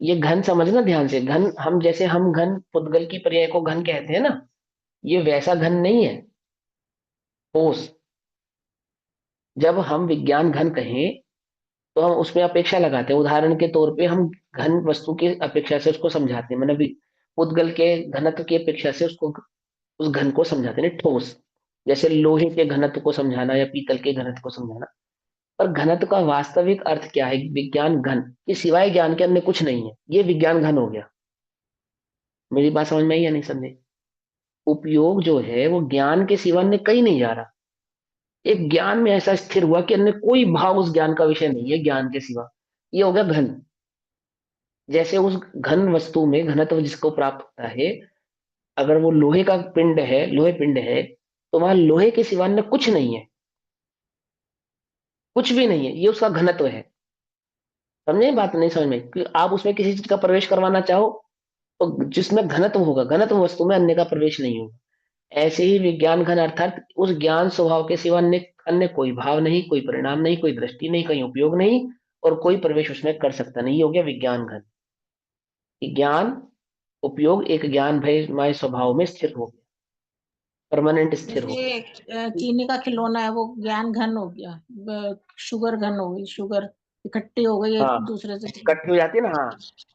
ये घन समझना ध्यान से, घन हम जैसे हम घन पुद्गल की पर्याय को घन कहते हैं ना, ये वैसा घन नहीं है। ठोस, जब हम विज्ञान घन कहें तो हम उसमें अपेक्षा लगाते हैं। उदाहरण के तौर पे हम घन वस्तु की अपेक्षा से उसको समझाते हैं, मतलब पुद्गल के घनत्व की अपेक्षा से उसको, उस घन को समझाते हैं ठोस। जैसे लोहे के घनत्व को समझाना या पीतल के घनत्व को समझाना। पर घनत्व का वास्तविक अर्थ क्या है? विज्ञान घन कि सिवाय ज्ञान के अन्य कुछ नहीं है, ये विज्ञान घन हो गया। मेरी बात समझ में आई या नहीं समझे? उपयोग जो है वो ज्ञान के सिवा अन्य कहीं नहीं जा रहा। एक ज्ञान में ऐसा स्थिर हुआ कि अन्य कोई भाव उस ज्ञान का विषय नहीं है ज्ञान के सिवा, ये हो गया घन। जैसे उस घन वस्तु में घनत्व जिसको प्राप्त होता है, अगर वो लोहे का पिंड है, लोहे पिंड है, तो वहां लोहे के सिवा अन्य कुछ नहीं है, कुछ भी नहीं है, ये उसका घनत्व है। समझे बात? नहीं समझ में कि आप उसमें किसी चीज का प्रवेश करवाना चाहो, तो जिसमें घनत्व होगा, घनत्व वस्तु में अन्य का प्रवेश नहीं होगा। ऐसे ही विज्ञान घन अर्थात उस ज्ञान स्वभाव के सिवा अन्य अन्य कोई भाव नहीं, कोई परिणाम नहीं, कोई दृष्टि नहीं, कहीं उपयोग नहीं, और कोई प्रवेश उसमें कर सकता नहीं। ये हो गया विज्ञान घन। ज्ञान उपयोग एक ज्ञान भयमय स्वभाव में स्थिर हो गया, परमानेंट स्थिर हो जैसे गया। चीनी का खिलौना है, वो ज्ञान घन हो गया। शुगर घन हो गई, शुगर इकट्ठी हो गई एक हाँ, दूसरे से। इकट्ठी हो जाती है ना, हाँ।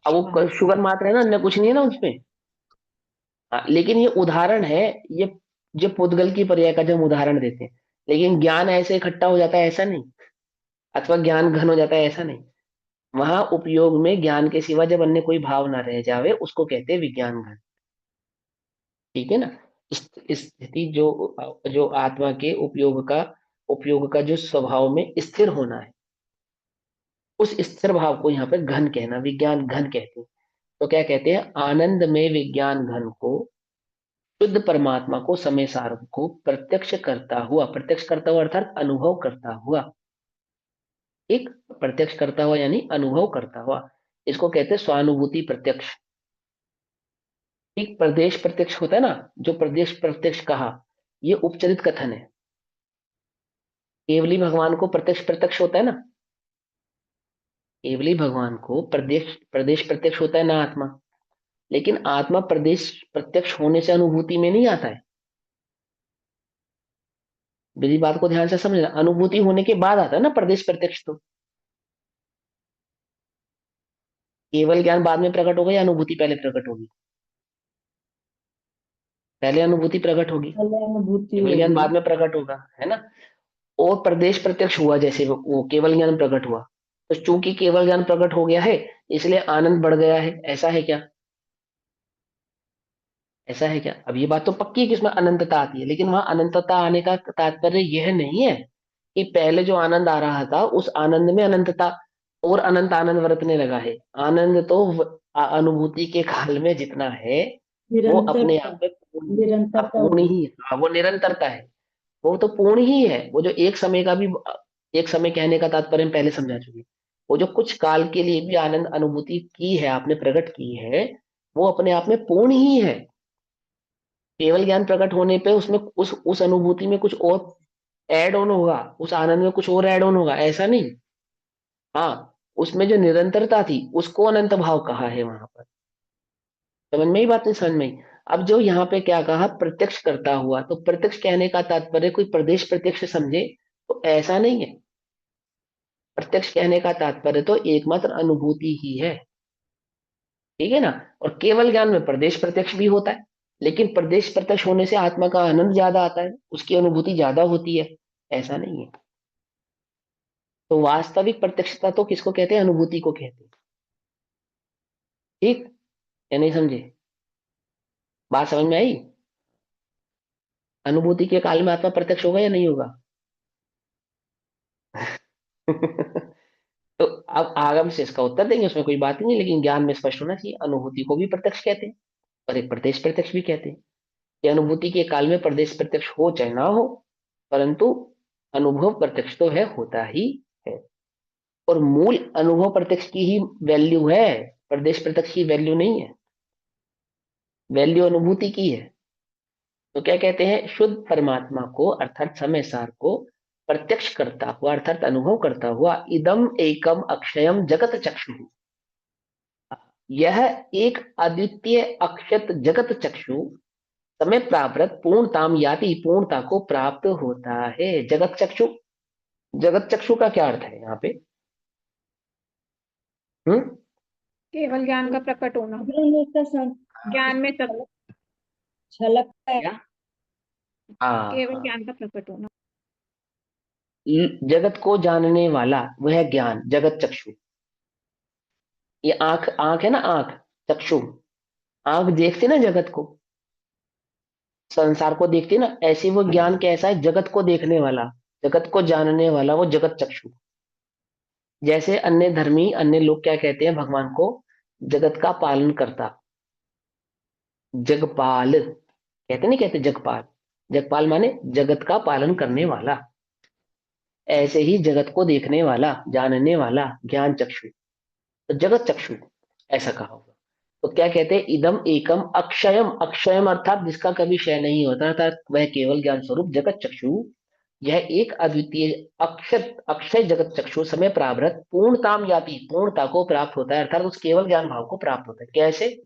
अब वो हाँ, शुगर मात्र है ना, अन्य कुछ नहीं है ना उसमें। हाँ, लेकिन ये उदाहरण है, ये जो पुद्गल की पर्याय का जो हम उदाहरण देते हैं। लेकिन ज्ञान ऐसे इकट्ठा हो जाता है ऐसा नहीं, अथवा ज्ञान घन हो जाता है ऐसा नहीं। वहां उपयोग में ज्ञान के सिवा जब अन्य कोई भाव ना रह जावे, उसको कहते हैं विज्ञान घन, ठीक है ना। इस स्थिति जो जो आत्मा के उपयोग का जो स्वभाव में स्थिर होना है, उस स्थिर भाव को यहाँ पे घन कहना, विज्ञान घन कहते हैं। तो क्या कहते हैं? आनंद में विज्ञान घन को, शुद्ध परमात्मा को, समय सार को प्रत्यक्ष करता हुआ अर्थात अनुभव करता हुआ, एक प्रत्यक्ष करता हुआ यानी अनुभव करता हुआ, इसको कहते हैं स्वानुभूति प्रत्यक्ष। एक प्रदेश प्रत्यक्ष होता है ना, जो प्रदेश प्रत्यक्ष कहा, ये उपचरित कथन है। केवली भगवान को प्रत्यक्ष प्रत्यक्ष होता है ना, केवली भगवान को प्रदेश प्रदेश प्रत्यक्ष होता है ना आत्मा। लेकिन आत्मा प्रदेश प्रत्यक्ष होने से अनुभूति में नहीं आता है। मेरी बात को ध्यान से समझना, अनुभूति होने के बाद आता है ना प्रदेश प्रत्यक्ष। तो केवल ज्ञान बाद में प्रकट होगा या अनुभूति पहले प्रकट होगी? पहले अनुभूति प्रकट होगी, पहले अनुभूति केवल ज्ञान होगी। बाद में प्रकट होगा, है ना। और प्रदेश प्रत्यक्ष हुआ, जैसे वो केवल ज्ञान प्रकट हुआ, तो चूंकि केवल ज्ञान प्रकट हो गया है इसलिए आनंद बढ़ गया है, ऐसा है क्या? ऐसा है क्या? अब ये बात तो पक्की है कि इसमें अनंतता आती है, लेकिन वहां अनंतता आने का तात्पर्य यह नहीं है कि पहले जो आनंद आ रहा था उस आनंद में अनंतता और अनंत आनंद बरतने लगा है। आनंद तो अनुभूति के काल में जितना है वो अपने निरंतरता, आप में पूर्ण, निरंतरता पूर्ण होगी। ही, हाँ, वो निरंतरता है, वो तो पूर्ण ही है। वो जो एक समय का भी, एक समय कहने का तात्पर्य हम पहले समझा चुके, वो जो कुछ काल के लिए भी आनंद अनुभूति की है, आपने प्रकट की है, वो अपने आप में पूर्ण ही है। केवल ज्ञान प्रकट होने पे उसमें उस अनुभूति में कुछ और ऐड ऑन होगा, उस आनंद में कुछ और ऐड ऑन होगा, ऐसा नहीं। हाँ, उसमें जो निरंतरता थी उसको अनंत भाव कहा है वहां पर। समझ में ही बात, नहीं समझ में ही? अब जो यहाँ पे क्या कहा, प्रत्यक्ष करता हुआ, तो प्रत्यक्ष कहने का तात्पर्य कोई प्रदेश प्रत्यक्ष समझे तो ऐसा नहीं है। प्रत्यक्ष कहने का तात्पर्य तो एकमात्र अनुभूति ही है, ठीक है ना। और केवल ज्ञान में प्रदेश प्रत्यक्ष भी होता है, लेकिन प्रदेश प्रत्यक्ष होने से आत्मा का आनंद ज्यादा आता है, उसकी अनुभूति ज्यादा होती है, ऐसा नहीं है। तो वास्तविक प्रत्यक्षता तो किसको कहते हैं? अनुभूति को कहते हैं। ठीक, या नहीं समझे? बात समझ में आई? अनुभूति के काल में आत्मा प्रत्यक्ष होगा या नहीं होगा? तो अब आगम से इसका उत्तर देंगे, उसमें कोई बात ही नहीं, लेकिन ज्ञान में स्पष्ट होना चाहिए, अनुभूति को भी प्रत्यक्ष कहते हैं और एक प्रदेश प्रत्यक्ष भी कहते हैं। कि अनुभूति के काल में प्रदेश प्रत्यक्ष हो चाहे ना हो, परंतु अनुभव प्रत्यक्ष तो है, होता ही है। और मूल अनुभव प्रत्यक्ष की ही वैल्यू है, प्रदेश प्रत्यक्ष की वैल्यू नहीं है, वैल्यू अनुभूति की है। तो क्या कहते हैं, शुद्ध परमात्मा को अर्थात समय सार को प्रत्यक्ष करता हुआ अर्थात अनुभव करता हुआ, इदम एकम अक्षयम जगत चक्षु, यह एक अद्वितीय अक्षत जगत चक्षु समय प्राप्त पूर्णताम याति, पूर्णता को प्राप्त होता है। जगत चक्षु, जगत चक्षु का क्या अर्थ है यहाँ पे? हम्म, केवल ज्ञान का प्रकट होना, ज्ञान में सब झलकता है। क्या? हाँ केवल हाँ, ज्ञान का प्रकट होना। जगत को जानने वाला वह ज्ञान, जगत चक्षु। ये आंख, आंख है ना, आंख, चक्षु, आंख देखती ना जगत को, संसार को देखती ना, ऐसे वो ज्ञान कैसा है? जगत को देखने वाला, जगत को जानने वाला, वो जगत चक्षु। जैसे अन्य धर्मी, अन्य लोग क्या कहते हैं भगवान को? जगत का पालन करता, जगपाल कहते, नहीं कहते जगपाल? जगपाल माने जगत का पालन करने वाला। ऐसे ही जगत को देखने वाला, जानने वाला, ज्ञान चक्षु, तो जगत चक्षु ऐसा कहा होगा। तो क्या कहते हैं, इदम एकम अक्षयम, अक्षयम अर्थात जिसका कभी क्षय नहीं होता, अर्थात वह केवल ज्ञान स्वरूप जगत चक्षु, यह एक अद्वितीय अक्षत अक्षय जगत चक्षु समय प्रावृत पूर्णताम याति, पूर्णता को प्राप्त होता है, अर्थात उस केवल ज्ञान भाव को प्राप्त होता है। कैसे?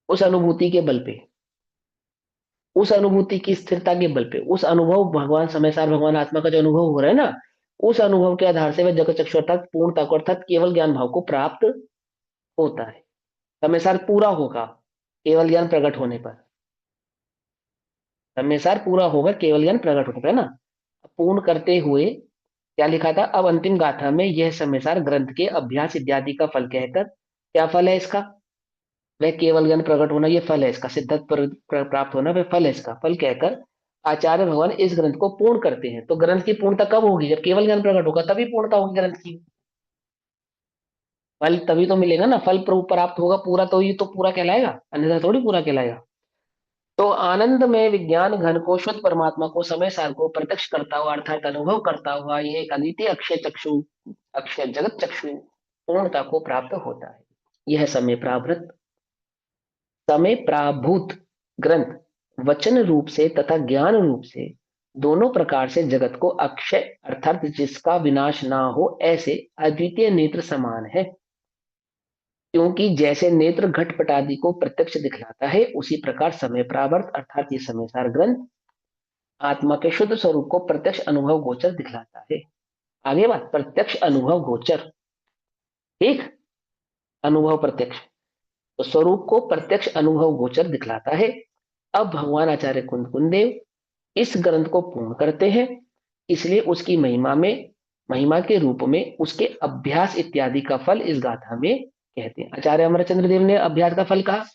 उस अनुभूति के बल पे, उस अनुभूति की स्थिरता के बल पे, उस अनुभव भगवान समय सार भगवान आत्मा का जो अनुभव हो रहा है ना, उस अनुभव के आधार से वह जगत चक्षु अर्थात पूर्णता को अर्थात केवल ज्ञान भाव को प्राप्त होता है। समय सार पूरा होगा केवल ज्ञान प्रकट होने पर, समय सार पूरा होगा केवल ज्ञान प्रकट होने पर, है ना। पूर्ण करते हुए क्या लिखा था, अब अंतिम गाथा में यह समय सार ग्रंथ के अभ्यास इत्यादि का फल कहकर, क्या फल है इसका? वह केवल ज्ञान प्रकट होना, ये फल है इसका, सिद्धत प्राप्त होना, वह फल है इसका, फल कहकर आचार्य भगवान इस ग्रंथ को पूर्ण करते हैं। तो ग्रंथ की पूर्णता कब होगी? जब केवल ज्ञान प्रकट होगा तभी पूर्णता होगी ग्रंथ की। फल तभी तो मिलेगा ना, फल प्राप्त होगा पूरा तो ये तो पूरा कहलाएगा, अन्यथा थोड़ी पूरा कहलाएगा। तो आनंद में विज्ञान घन को, शुद्ध परमात्मा को, समय सार को प्रत्यक्ष करता हुआ अर्थात अनुभव करता हुआ, ये एक अद्वितीय अक्षय चक्षु, अक्षय जगत चक्षु पूर्णता को प्राप्त होता है। यह समय प्रावृत, समय प्राभूत ग्रंथ वचन रूप से तथा ज्ञान रूप से दोनों प्रकार से जगत को अक्षय अर्थात जिसका विनाश ना हो ऐसे अद्वितीय नेत्र समान है। क्योंकि जैसे नेत्र घटपट आदि को प्रत्यक्ष दिखलाता है, उसी प्रकार समय प्रावर्त अर्थात ये समय सार ग्रंथ आत्मा के शुद्ध स्वरूप को प्रत्यक्ष अनुभव गोचर दिखलाता है। आगे बात, प्रत्यक्ष अनुभव गोचर, ठीक, अनुभव प्रत्यक्ष, तो स्वरूप को प्रत्यक्ष अनुभव गोचर दिखलाता है। अब भगवान आचार्य कुंद कुंदेव इस ग्रंथ को पूर्ण करते हैं, इसलिए उसकी महिमा के रूप में उसके अभ्यास इत्यादि का फल इस गाथा में कहते हैं। आचार्य अमरचंद्र देव ने अभ्यास का फल कहा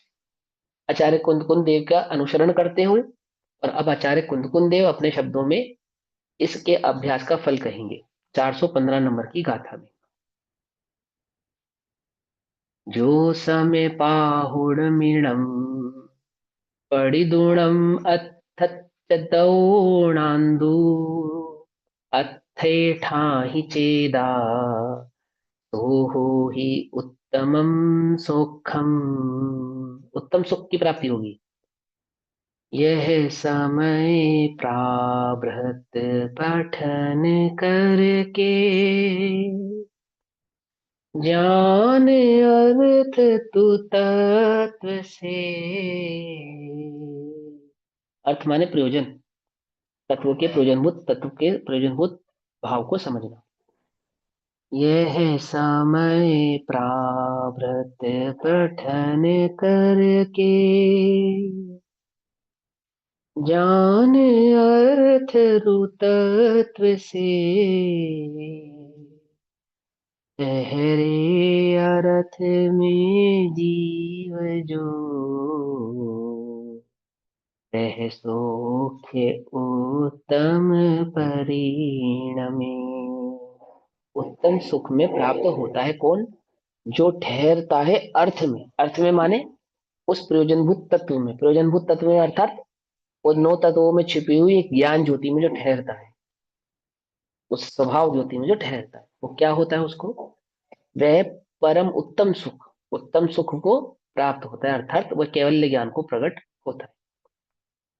आचार्य कुंद कुंद देव का अनुसरण करते हुए, और अब आचार्य कुंद कुंद देव अपने शब्दों में इसके अभ्यास का फल कहेंगे 415 नंबर की गाथा में। जो समय पाहुड़ मीणम पडिदुणम अथ दौणांदु अथे ठाहि चेदा तो हो ही उत्तमम सुखम, उत्तम सुख की प्राप्ति होगी। यह समय प्राभृत पठन करके ज्ञान अर्थ तु तत्व से, अर्थ माने प्रयोजन, तत्व के प्रयोजनभूत भाव को समझना। यह समय प्राभृत पठन करके ज्ञान अर्थ रु तत्व से, ठहरे अर्थ में जीव जो रह सोख्य उत्तम परिणमे। उत्तम सुख में प्राप्त होता है कौन? जो ठहरता है अर्थ में। अर्थ में माने उस प्रयोजनभूत तत्व में। प्रयोजनभूत तत्व में अर्थात उन 9 तत्वों में छिपी हुई एक ज्ञान ज्योति में जो ठहरता है, उस स्वभाव ज्योति में जो ठहरता है, वो क्या होता है? उसको वह परम उत्तम सुख को प्राप्त होता है, अर्थात वह केवल ज्ञान को प्रकट होता है।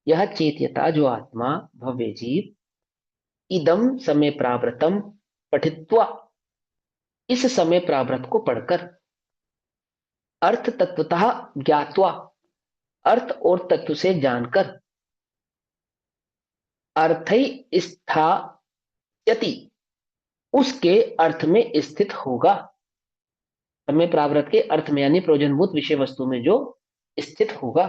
यह चेत्यता जो आत्मा भव्य जीव इदम समय प्रावृतम पठित्वा, इस समय प्रावृत को पढ़कर, अर्थ तत्वतः ज्ञात्वा, अर्थ और तत्व से जानकर, अर्थै स्थायति, उसके अर्थ में स्थित होगा। समय प्रावृत के अर्थ में यानी प्रयोजनभूत विषय वस्तु में जो स्थित होगा,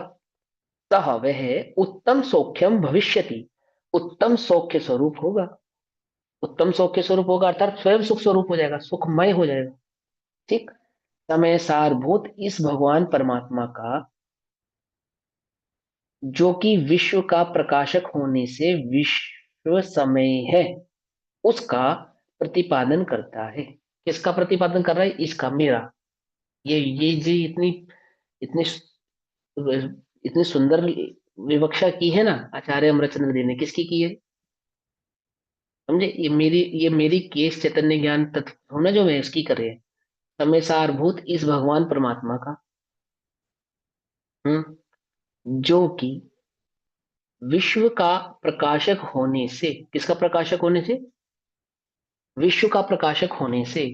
तह वह उत्तम सौख्यम भविष्यति, उत्तम सौख्य स्वरूप होगा। उत्तम सौख्य स्वरूप होगा अर्थात स्वयं सुख स्वरूप हो जाएगा, सुखमय हो जाएगा। ठीक, समय सारभूत इस भगवान परमात्मा का, जो कि विश्व का प्रकाशक होने से विश्व समय है, उसका प्रतिपादन करता है। किसका प्रतिपादन कर रहा है? इसका, मेरा। ये जो इतनी इतनी इतनी सुंदर विवक्षा की है ना आचार्य अमरचंद्र देव ने, किसकी की है? समझे? ये मेरी केस चैतन्य ज्ञान तत्व होना जो मैं इसकी कर रहे हैं, समय सारभूत इस भगवान परमात्मा का, जो कि विश्व का प्रकाशक होने से, किसका प्रकाशक होने से? विश्व का प्रकाशक होने से,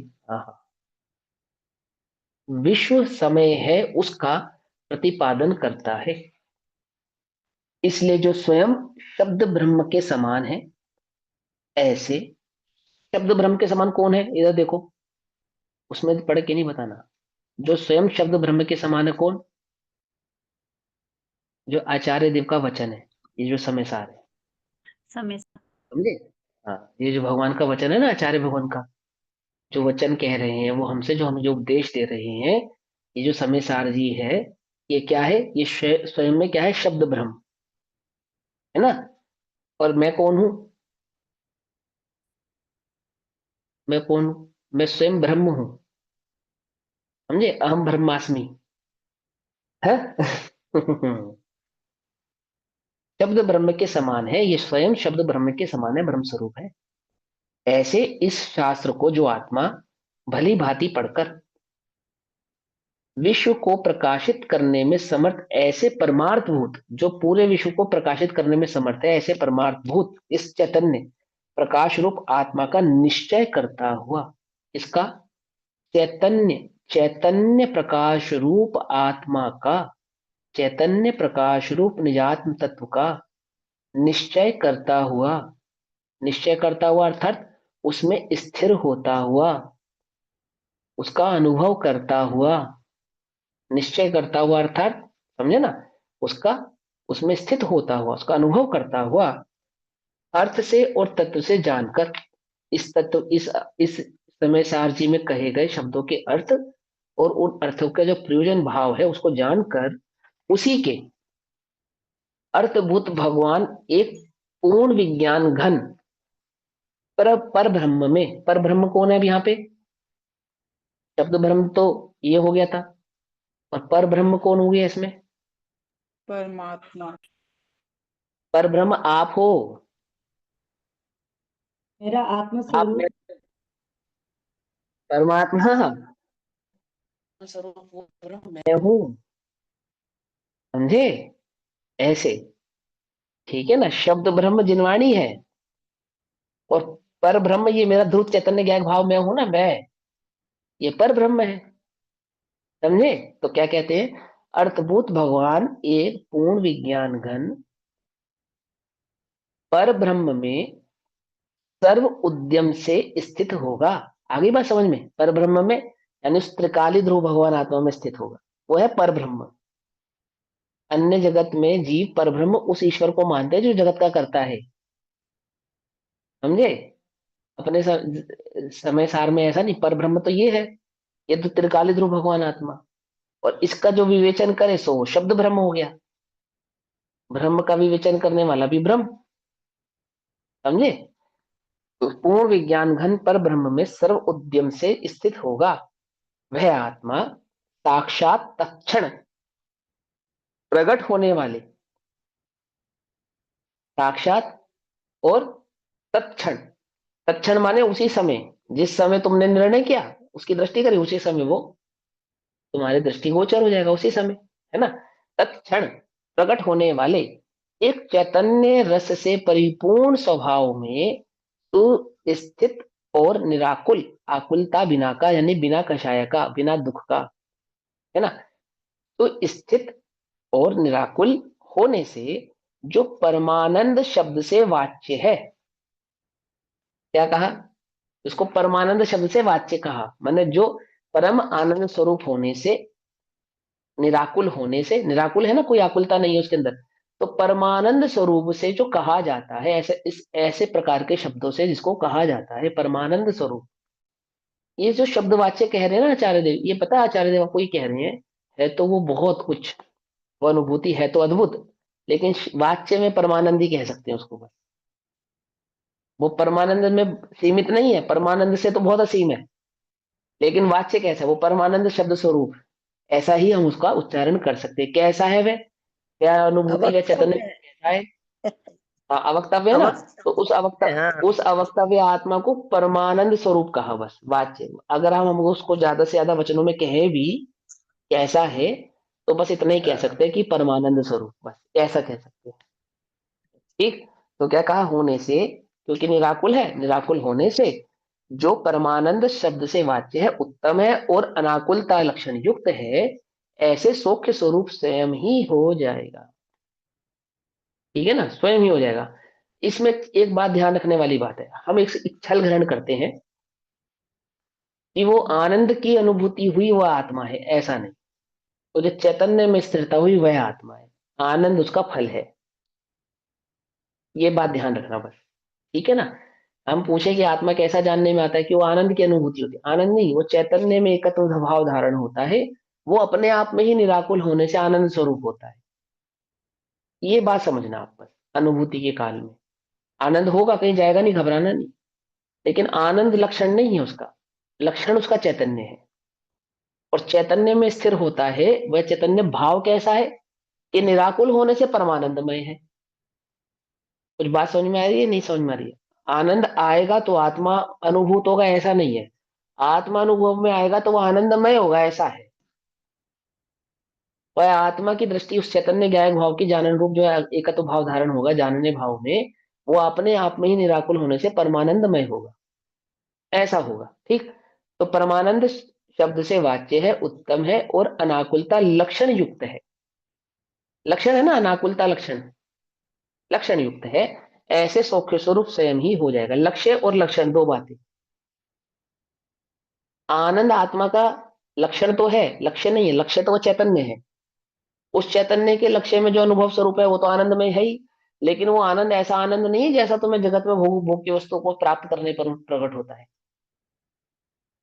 विश्व समय है उसका प्रतिपादन करता है। इसलिए जो स्वयं शब्द ब्रह्म के समान है, ऐसे शब्द ब्रह्म के समान कौन है? इधर देखो, उसमें पढ़ के नहीं बताना। जो स्वयं शब्द ब्रह्म के समान है कौन? जो आचार्य देव का वचन है, ये जो समय सार है, समय समझे? हाँ, ये जो भगवान का वचन है ना, आचार्य भगवान का जो वचन कह रहे हैं, वो हमसे जो हमें जो उपदेश दे रहे हैं, ये जो समय सार जी है, ये क्या है? ये स्वयं में क्या है? शब्द ब्रह्म है ना। और मैं कौन हूं? मैं कौन हूं? मैं स्वयं ब्रह्म हूं, समझे? अहम ब्रह्मास्मि है। शब्द ब्रह्म के समान है, ये स्वयं शब्द ब्रह्म के समान है, ब्रह्म स्वरूप है। ऐसे इस शास्त्र को जो आत्मा भली भांति पढ़कर विश्व को प्रकाशित करने में समर्थ, ऐसे परमार्थभूत, जो पूरे विश्व को प्रकाशित करने में समर्थ है, ऐसे परमार्थभूत इस चैतन्य प्रकाश रूप आत्मा का निश्चय करता हुआ, इसका चैतन्य प्रकाश रूप आत्मा का, चैतन्य प्रकाश रूप निजात्म तत्व का निश्चय करता हुआ अर्थात उसमें स्थिर होता हुआ, उसका अनुभव करता हुआ, निश्चय करता हुआ अर्थात, समझे ना, उसका उसमें स्थित होता हुआ, उसका अनुभव करता हुआ, अर्थ से और तत्व से जानकर, इस समय सार जी में कहे गए शब्दों के अर्थ और उन अर्थों का जो प्रयोजन भाव है उसको जानकर, उसी के अर्थभूत भगवान एक पूर्ण विज्ञान घन पर ब्रह्म में, पर ब्रह्म कौन है अब यहाँ पे? शब्द ब्रह्म तो ये हो गया था, और पर ब्रह्म कौन हो गया इसमें? परमात्मा। पर ब्रह्म आप हो। मेरा आत्म आप स्वरूप। में परमात्मा स्वरूप वो ब्रह्म मैं हूँ, समझे? ऐसे, ठीक है ना? शब्द ब्रह्म जिनवाणी है, और पर ब्रह्म ये मेरा ध्रुव चैतन्य ज्ञान भाव मैं हूं ना, मैं, ये पर ब्रह्म है, समझे? तो क्या कहते हैं? अर्थभूत भगवान एक पूर्ण विज्ञान घन पर ब्रह्म में सर्व उद्यम से स्थित होगा। आगे बात समझ में? पर ब्रह्म में यानी उस त्रिकाली ध्रुव भगवान आत्मा में स्थित होगा, वो है पर ब्रह्म। अन्य जगत में जीव पर ब्रह्म उस ईश्वर को मानते हैं जो जगत का करता है, समझे? अपने समय सार में ऐसा नहीं, पर ब्रह्म तो ये है, ये तो त्रिकाली ध्रुव भगवान आत्मा, और इसका जो विवेचन करे सो वो शब्द ब्रह्म हो गया। ब्रह्म का विवेचन करने वाला भी ब्रह्म, समझे? तो पूर्ण विज्ञान घन पर ब्रह्म में सर्व उद्यम से स्थित होगा वह आत्मा, साक्षात तत्क्षण प्रकट होने वाले, साक्षात और तत्क्षण, तत्क्षण माने उसी समय, जिस समय तुमने निर्णय किया उसकी दृष्टि करी, उसी समय वो तुम्हारे दृष्टिगोचर हो जाएगा, उसी समय, है ना? तत्क्षण प्रकट होने वाले एक चैतन्य रस से परिपूर्ण स्वभाव में सुस्थित और निराकुल, आकुलता बिना का यानी बिना कषाय का, बिना दुख का, है ना? तो स्थित और निराकुल होने से जो परमानंद शब्द से वाच्य है, क्या कहा? उसको परमानंद शब्द से वाच्य कहा, माने जो परम आनंद स्वरूप होने से, निराकुल होने से, निराकुल है ना, कोई आकुलता नहीं है उसके अंदर, तो परमानंद स्वरूप से जो कहा जाता है, ऐसे प्रकार के शब्दों से जिसको कहा जाता है परमानंद स्वरूप, ये जो शब्द वाच्य कह रहे हैं ना आचार्य देव, ये पता है आचार्य देव आपको ये कह रहे हैं, है तो वो बहुत कुछ, वो अनुभूति है तो अद्भुत, लेकिन वाच्य में परमानंद ही कह सकते हैं उसको बस। वो परमानंद में सीमित नहीं है, परमानंद से तो बहुत असीम है, लेकिन वाच्य कैसा है? वो परमानंद शब्द स्वरूप, ऐसा ही हम उसका उच्चारण कर सकते हैं। कैसा है वह? क्या अनुभूति व चैतन्य अवक्तव्य है। कैसा है? हाँ, अवक्तव्य है ना? तो अवक्तव्य है, हाँ। उस अवक्तव्य आत्मा को परमानंद स्वरूप कहा बस, वाच्य। अगर हम उसको ज्यादा से ज्यादा वचनों में कहें भी कैसा है, तो बस इतना ही कह सकते हैं कि परमानंद स्वरूप, बस ऐसा कह सकते हैं, ठीक? तो क्या कहा? होने से, क्योंकि निराकुल है, निराकुल होने से जो परमानंद शब्द से वाच्य है, उत्तम है और अनाकुलता लक्षण युक्त है, ऐसे सौख्य स्वरूप स्वयं ही हो जाएगा, ठीक है ना? स्वयं ही हो जाएगा। इसमें एक बात ध्यान रखने वाली बात है, हम एक छल ग्रहण करते हैं कि वो आनंद की अनुभूति हुई वह आत्मा है, ऐसा नहीं। तो जो चैतन्य में स्थिरता हुई वह आत्मा है, आनंद उसका फल है, ये बात ध्यान रखना बस, ठीक है ना? हम पूछे कि आत्मा कैसा जानने में आता है, कि वो आनंद की अनुभूति होती है, आनंद नहीं, वो चैतन्य में एकत्व भाव धारण होता है, वो अपने आप में ही निराकुल होने से आनंद स्वरूप होता है, ये बात समझना आप बस। अनुभूति के काल में आनंद होगा, कहीं जाएगा नहीं, घबराना नहीं, लेकिन आनंद लक्षण नहीं है उसका, लक्षण उसका चैतन्य है, और चैतन्य में स्थिर होता है। वह चैतन्य भाव कैसा है? कि निराकुल होने से परमानंदमय है। कुछ बात समझ में आ रही है? नहीं समझ में आ रही है? आनंद आएगा तो आत्मा अनुभूत होगा, ऐसा नहीं है। आत्मा अनुभव में आएगा तो वह आनंदमय होगा, ऐसा है। वह आत्मा की दृष्टि उस चैतन्य ज्ञायक भाव की जानन रूप जो है एकत्व भाव धारण होगा जानने भाव में, वो अपने आप में ही निराकुल होने से परमानंदमय होगा, ऐसा होगा, ठीक? तो परमानंद शब्द से वाच्य है, उत्तम है और अनाकुलता लक्षण युक्त है। लक्षण है ना, अनाकुलता लक्षण, लक्षण युक्त है, ऐसे सौख्य स्वरूप स्वयं ही हो जाएगा। लक्ष्य और लक्षण दो बातें। आनंद आत्मा का लक्षण तो है, लक्ष्य नहीं है, लक्ष्य तो वो चैतन्य है, उस चैतन्य के लक्ष्य में जो अनुभव स्वरूप है वो तो आनंदमय है ही, लेकिन वो आनंद ऐसा आनंद नहीं है जैसा तुम्हें जगत में भोग भोग की वस्तु को प्राप्त करने पर प्रकट होता है।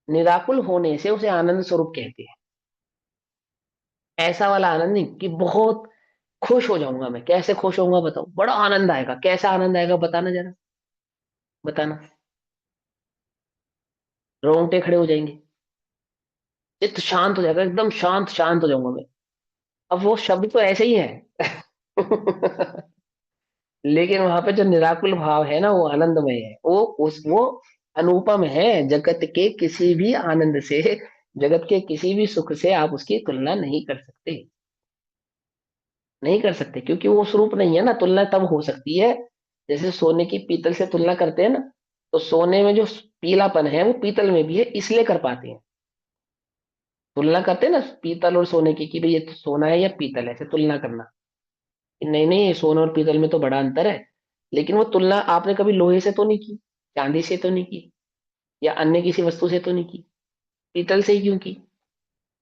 निराकुल होने से उसे आनंद स्वरूप कहते हैं। ऐसा वाला आनंद नहीं कि बहुत खुश हो जाऊंगा। मैं कैसे खुश होऊंगा बताओ? बड़ा आनंद आएगा। कैसा आनंद आएगा बताना जरा, बताना। रोंगटे खड़े हो जाएंगे, चित्त शांत हो जाएगा, एकदम शांत शांत हो जाऊंगा मैं। अब वो शब्द तो ऐसे ही है लेकिन वहां पे जो निराकुल भाव है ना, वो आनंदमय है। वो अनुपम है। जगत के किसी भी आनंद से, जगत के किसी भी सुख से आप उसकी तुलना नहीं कर सकते। नहीं कर सकते, क्योंकि वो स्वरूप नहीं है ना। तुलना तब हो सकती है जैसे सोने की पीतल से तुलना करते हैं ना, तो सोने में जो पीलापन है वो पीतल में भी है, इसलिए कर पाते हैं। तुलना करते हैं ना पीतल और सोने की, कि भाई ये तो सोना है या पीतल है, ऐसे तुलना करना कि नहीं नहीं, ये सोना और पीतल में तो बड़ा अंतर है। लेकिन वो तुलना आपने कभी लोहे से तो नहीं की, चांदी से तो नहीं की, या अन्य किसी वस्तु से तो नहीं की। पीतल से ही क्यों की?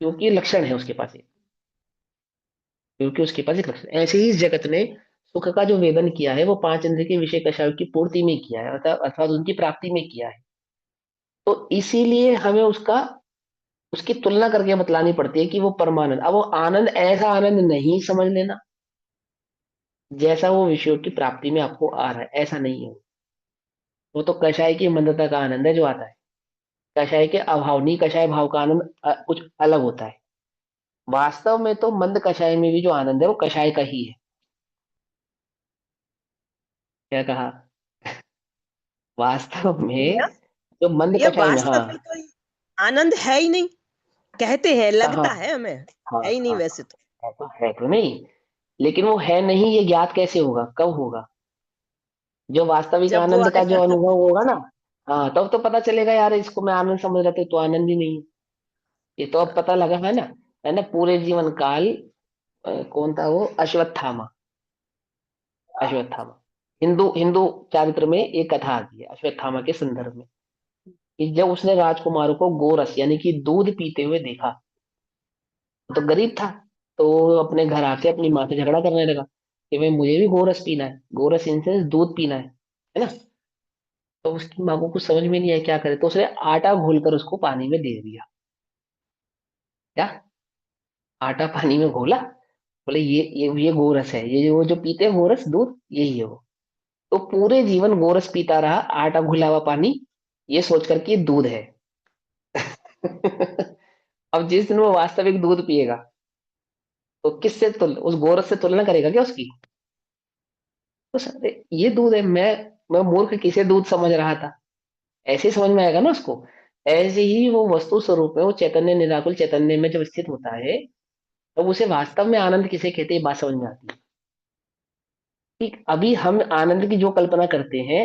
क्योंकि लक्षण है उसके पास एक, क्योंकि उसके पास एक लक्षण। ऐसे ही इस जगत ने सुख का जो वेदन किया है वो पांच इंद्रिय के विषय कषायों की पूर्ति में किया है, अर्थात उनकी प्राप्ति में किया है। तो इसीलिए हमें उसका उसकी तुलना करके बतलानी पड़ती है कि वो परमानंद। अब वो आनंद ऐसा आनंद नहीं समझ लेना जैसा वो विषयों की प्राप्ति में आपको आ रहा है, ऐसा नहीं है। वो तो कषाय की मंदता का आनंद है जो आता है। कषाय के अभाव नहीं, कषाय भाव का आनंद कुछ अलग होता है। वास्तव में तो मंद कषाय में भी जो आनंद है वो कषाय का ही है। क्या कहा? वास्तव भैया, में जो मंद भैया कषाय में, वास्तव हाँ। में तो ये आनंद है ही नहीं। कहते हैं, हाँ लगता है हमें, हाँ है ही नहीं हाँ, वैसे तो। है तो नहीं। लेकिन वो है नहीं, ये ज्ञात कैसे होगा, कब होगा? जो वास्तविक जब वो आनंद का जो आएगा अनुभव होगा ना, हाँ, तब तो पता चलेगा यार इसको मैं आनंद समझ रहा था, तो आनंद ही नहीं है। ये तो अब पता लगा है ना। है ना? पूरे जीवन काल कौन था वो? अश्वत्थामा। अश्वत्थामा हिंदू हिंदू चारित्र में एक कथा आती है अश्वत्थामा के संदर्भ में, कि जब उसने राजकुमारों को गोरस यानी कि दूध पीते हुए देखा, तो गरीब था, तो वो अपने घर आके अपनी माँ से झगड़ा करने लगा कि भाई मुझे भी गोरस पीना है। गोरस इन सेंस दूध पीना है ना? तो उसकी माँ को कुछ समझ में नहीं आया क्या करे, तो उसने आटा घोलकर उसको पानी में दे दिया। क्या? आटा पानी में घोला, बोले ये गोरस है, ये वो जो पीते हैं गोरस दूध, यही है वो। तो पूरे जीवन गोरस पीता रहा, आटा घुला हुआ पानी, ये सोच कर कि ये दूध है। अब जिस दिन वो वास्तविक दूध पिएगा, तो किससे उस गोरस से तुलना करेगा क्या उसकी? तो सर ये दूध है, मैं मूर्ख किसे दूध समझ रहा था, ऐसे ही समझ में आएगा ना उसको। ऐसे ही वो वस्तु स्वरूप है, वो चैतन्य निराकुल चैतन्य में जब स्थित होता है, तब उसे वास्तव में आनंद किसे कहते हैं बात समझ में आती है। ठीक, अभी हम आनंद की जो कल्पना करते हैं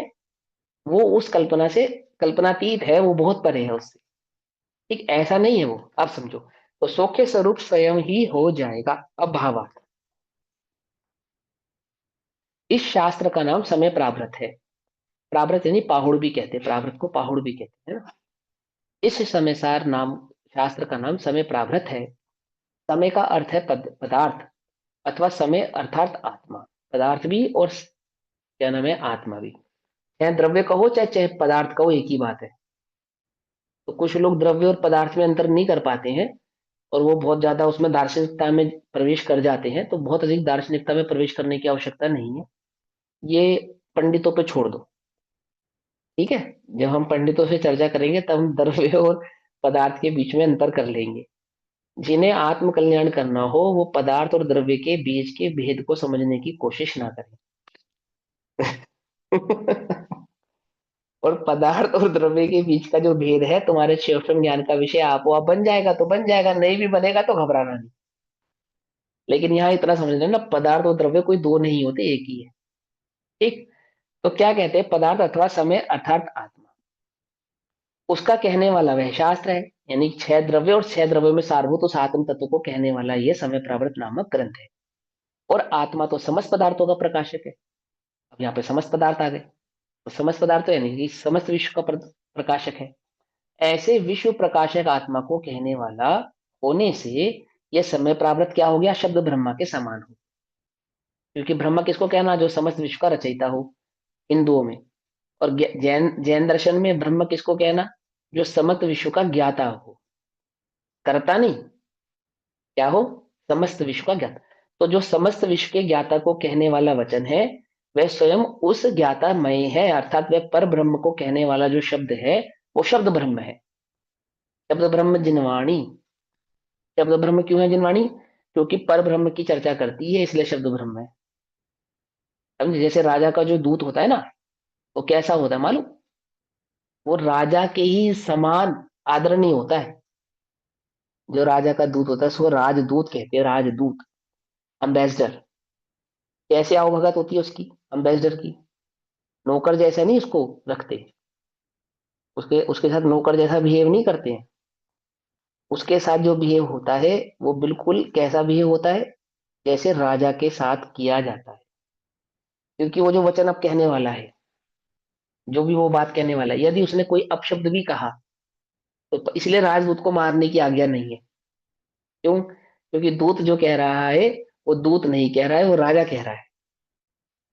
वो उस कल्पना से कल्पनातीत है, वो बहुत परे है उससे। ठीक, ऐसा नहीं है वो, आप समझो। तो सौख्य स्वरूप स्वयं ही हो जाएगा। अब भावार्थ। इस शास्त्र का नाम समय प्रावृत है। प्रावृत यानी पाहुड़ भी कहते हैं, प्रावृत को पाहुड़ भी कहते हैं ना। इस समय सार नाम शास्त्र का नाम समय प्रावृत है। समय का अर्थ है पदार्थ, अथवा समय अर्थात आत्मा। पदार्थ भी और क्या नाम है, आत्मा भी। चाहे द्रव्य कहो चाहे चाहे पदार्थ कहो, एक ही बात है। तो कुछ लोग द्रव्य और पदार्थ में अंतर नहीं कर पाते हैं, और वो बहुत ज्यादा उसमें दार्शनिकता में प्रवेश कर जाते हैं। तो बहुत अधिक दार्शनिकता में प्रवेश करने की आवश्यकता नहीं है, ये पंडितों पे छोड़ दो। ठीक है, जब हम पंडितों से चर्चा करेंगे तब हम द्रव्य और पदार्थ के बीच में अंतर कर लेंगे। जिन्हें आत्म कल्याण करना हो वो पदार्थ और द्रव्य के बीच के भेद को समझने की कोशिश ना करें। और पदार्थ और द्रव्य के बीच का जो भेद है तुम्हारे शिवम ज्ञान का विषय आपो आप बन जाएगा तो बन जाएगा, नहीं भी बनेगा तो घबराना नहीं। लेकिन यहाँ इतना समझ लेना, पदार्थ और द्रव्य कोई दो नहीं होते, एक ही है। ठीक, तो क्या कहते हैं, पदार्थ अथवा समय अर्थात आत्मा, उसका कहने वाला वह शास्त्र है। यानी छह द्रव्य और छह द्रव्य में सारभूत उस आत्म तत्व को कहने वाला यह समय प्रावृत नामक ग्रंथ है। और आत्मा तो समस्त पदार्थों का प्रकाशक है। अब यहाँ पे समस्त पदार्थ आ गए, तो समस्त पदार्थ तो यानी कि समस्त विश्व का प्रकाशक है। ऐसे विश्व प्रकाशक आत्मा को कहने वाला होने से यह समय प्रावृत क्या हो गया, शब्द ब्रह्मा के समान हो। क्योंकि ब्रह्मा किसको कहना, जो समस्त विश्व का रचयिता हो, हिंदुओं में। और जैन जैन दर्शन में ब्रह्म किसको कहना, जो समस्त विश्व का ज्ञाता हो, करता नहीं, क्या हो, समस्त विश्व का ज्ञाता। तो जो समस्त विश्व के ज्ञाता को कहने वाला वचन है, वह स्वयं उस ज्ञातामय है, अर्थात वह पर ब्रह्म को कहने वाला जो शब्द है, वो शब्द ब्रह्म है। शब्द ब्रह्म जिनवाणी। शब्द ब्रह्म क्यों है जिनवाणी, क्योंकि पर ब्रह्म की चर्चा करती है, इसलिए शब्द ब्रह्म है। समझे, जैसे राजा का जो दूत होता है ना, वो कैसा होता है मालूम, वो राजा के ही समान आदरणीय होता है। जो राजा का दूत होता है उसको राजदूत कहते हैं, राजदूत, अम्बेसडर। कैसे आवभगत होती है उसकी, अम्बेसडर की, नौकर जैसा नहीं उसको रखते, उसके उसके साथ नौकर जैसा बिहेव नहीं करते हैं। उसके साथ जो बिहेव होता है वो बिल्कुल कैसा बिहेव होता है, जैसे राजा के साथ किया जाता है। क्योंकि वो जो वचन अब कहने वाला है, जो भी वो बात कहने वाला है, यदि उसने कोई अपशब्द भी कहा तो इसलिए राजदूत को मारने की आज्ञा नहीं है। क्यों, क्योंकि दूत जो कह रहा है वो दूत नहीं कह रहा है, वो राजा कह रहा है।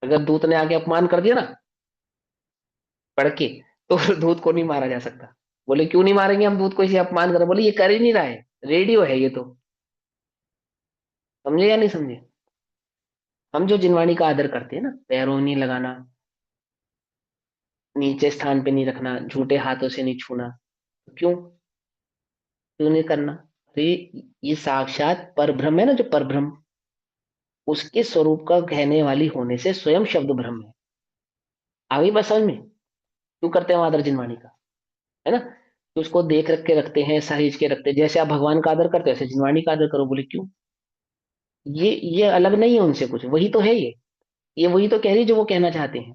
अगर दूत ने आके अपमान कर दिया ना पढ़ के, तो फिर दूत को नहीं मारा जा सकता। बोले क्यों नहीं मारेंगे हम दूत को, इसे अपमान कर, बोले ये कर ही नहीं रहा है, रेडियो है ये तो। समझे या नहीं समझे। हम जो जिनवाणी का आदर करते हैं ना, पैरों नहीं लगाना, नीचे स्थान पे नहीं रखना, झूठे हाथों से नहीं छूना, क्यों क्यों नहीं करना, तो ये साक्षात परब्रह्म है ना, जो परब्रह्म, उसके स्वरूप का कहने वाली होने से स्वयं शब्द ब्रह्म है। आ गई बात समझ में, क्यों करते हैं हम आदर जिनवाणी का, है ना। तो उसको देख रख के रखते हैं, सहेज के रखते हैं। जैसे आप भगवान का आदर करते हैं वैसे जिनवाणी का आदर करो। बोले क्यों, ये अलग नहीं है उनसे कुछ, वही तो है ये वही तो कह रही है जो वो कहना चाहते हैं।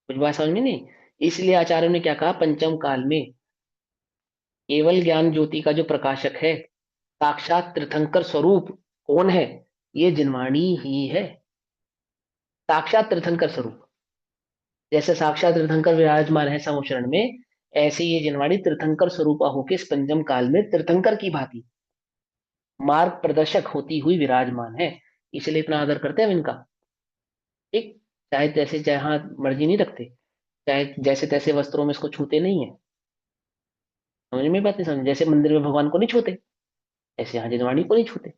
कुछ बात समझ में नहीं। इसलिए आचार्यों ने क्या कहा, पंचम काल में केवल ज्ञान ज्योति का जो प्रकाशक है, साक्षात तीर्थंकर स्वरूप कौन है, ये जिनवाणी ही है। साक्षात तीर्थंकर स्वरूप, जैसे साक्षात तीर्थंकर विराजमान है समुचरण में, ऐसे ये जिनवाणी तीर्थंकर स्वरूपा होके इस पंचम काल में तीर्थंकर की भांति मार्ग प्रदर्शक होती हुई विराजमान है। इसलिए इतना आदर करते हैं हम इनका। ठीक, चाहे जैसे जहां मर्जी नहीं रखते, चाहे जैसे तैसे वस्त्रों में इसको छूते नहीं है। समझ में बात नहीं, समझ, जैसे मंदिर में भगवान को नहीं छूते, ऐसे यहाँ जिनवाणी को नहीं छूते।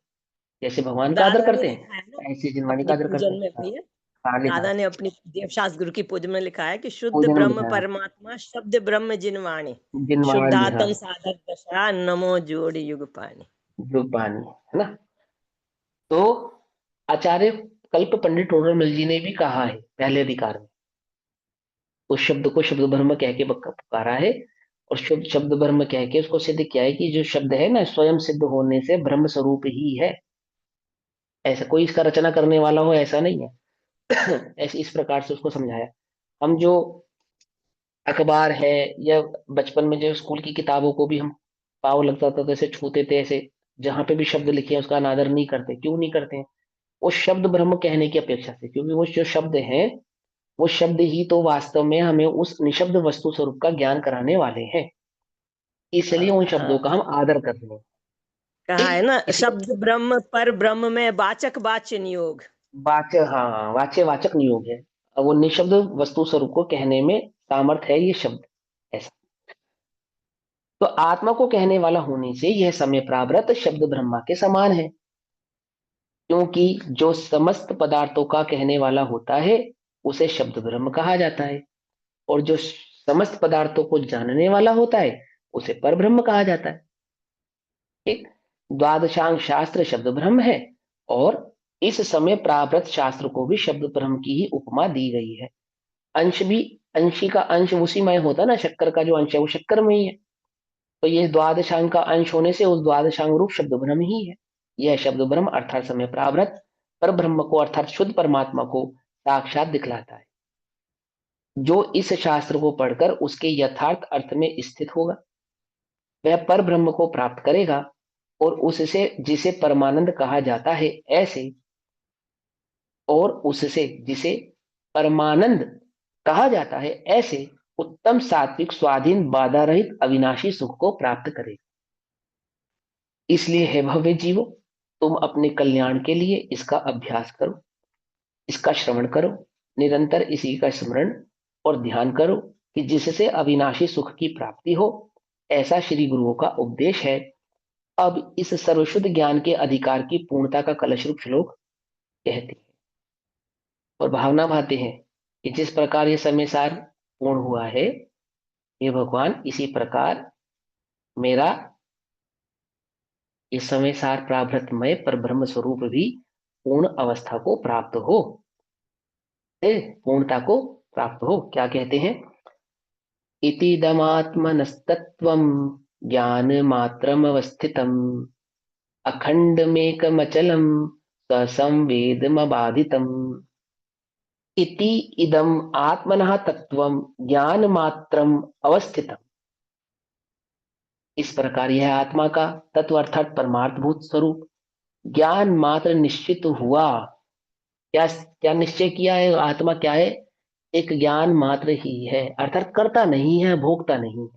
जैसे भगवान का आदर दादा ने करते लिखा है ना हैं, ऐसे जिनवाणी का अपनी आदर करते पूजन हैं। में हाँ, भैया, हाँ, लिखा दादा है, ने अपनी देवशास्त्र गुरु की पूजन में लिखा है कि शुद्ध पूजन में ब्रह्म लिखा है, परमात्मा शब्द ब्रह्म जिनवाणी जिनवाणी, हाँ, शुद्धातम साधक दशा नमो जोड़ी युग पानी। जुबानी, है ना। तो आचार्य कल्प पंडित टोडरमल जी ने भी कहा है पहले अधिकार में, उस शब्द को शब्द ब्रह्म कह के पुकारा है, और शुद्ध शब्द ब्रह्म कह के उसको सिद्ध किया है कि जो शब्द है ना, स्वयं सिद्ध होने से ब्रह्म स्वरूप ही है। ऐसा कोई इसका रचना करने वाला हो ऐसा नहीं है। ऐसे इस प्रकार से उसको समझाया। हम जो अखबार है या बचपन में जो स्कूल की किताबों को भी हम पाव लगता था तो ऐसे छूते थे, ऐसे जहां पे भी शब्द लिखे हैं उसका अनादर नहीं करते। क्यों नहीं करते हैं, वो शब्द ब्रह्म कहने की अपेक्षा से, क्योंकि वो जो शब्द है, वो शब्द ही तो वास्तव में हमें उस निशब्द वस्तु स्वरूप का ज्ञान कराने वाले हैं। इसलिए उन शब्दों का हम आदर कर रहे हैं। कहा है ठीक, ना इसी शब्द ब्रह्म पर ब्रह्म में वाचक वाच्य नियोग। वाच्य, हाँ, वाच्य वाचक नियोग है। अब वो निशब्द वस्तु स्वरूप को कहने में सामर्थ्य है ये शब्द, ऐसा। तो आत्मा को कहने वाला होने से यह समय प्रावृत शब्द ब्रह्मा के समान है। क्योंकि जो समस्त पदार्थों का कहने वाला होता है उसे शब्द ब्रह्म कहा जाता है, और जो समस्त पदार्थों को जानने वाला होता है उसे पर ब्रह्म कहा जाता है। ठीक, द्वादशांग शास्त्र शब्द ब्रह्म है, और इस समय प्रावृत शास्त्र को भी शब्द ब्रह्म की ही उपमा दी गई है। अंश भी, अंशी का अंश उसी में होता है ना, शक्कर का जो अंश है वो शक्कर में ही है। तो ये द्वादशांग का अंश होने से उस द्वादशांग रूप शब्द ब्रह्म ही है। यह शब्द ब्रह्म अर्थात समय प्रावृत पर ब्रह्म को, अर्थात शुद्ध परमात्मा को साक्षात दिखलाता है। जो इस शास्त्र को पढ़कर उसके यथार्थ अर्थ में स्थित होगा वह पर ब्रह्म को प्राप्त करेगा, और उससे, जिसे परमानंद कहा जाता है ऐसे, और उससे जिसे परमानंद कहा जाता है ऐसे उत्तम सात्विक स्वाधीन बाधा रहित अविनाशी सुख को प्राप्त करेगा। इसलिए हे भव्य जीवो, तुम अपने कल्याण के लिए इसका अभ्यास करो, इसका श्रवण करो, निरंतर इसी का स्मरण और ध्यान करो कि जिससे अविनाशी सुख की प्राप्ति हो। ऐसा श्री गुरुओं का उपदेश है। अब इस सर्वशुद्ध ज्ञान के अधिकार की पूर्णता का कलश रूप श्लोक कहते हैं और भावना भाते हैं कि जिस प्रकार ये समय सार पूर्ण हुआ है, ये भगवान इसी प्रकार मेरा ये समय सार प्राभृतमय पर ब्रह्म स्वरूप भी पूर्ण अवस्था को प्राप्त हो, पूर्णता को प्राप्त हो। क्या कहते हैं? इतिदमात्मनस्तत्त्वं ज्ञानमात्रमवस्थितम् अखण्डमेकमचलं ससंवेदमबाधितम्। इति इदम आत्मनः तत्वं ज्ञानमात्रम अवस्थितम्। इस प्रकार यह आत्मा का तत्व अर्थात परमार्थभूत स्वरूप ज्ञान मात्र निश्चित हुआ। क्या क्या निश्चय किया है? आत्मा क्या है? एक ज्ञान मात्र ही है, अर्थात करता नहीं है, भोगता नहीं है।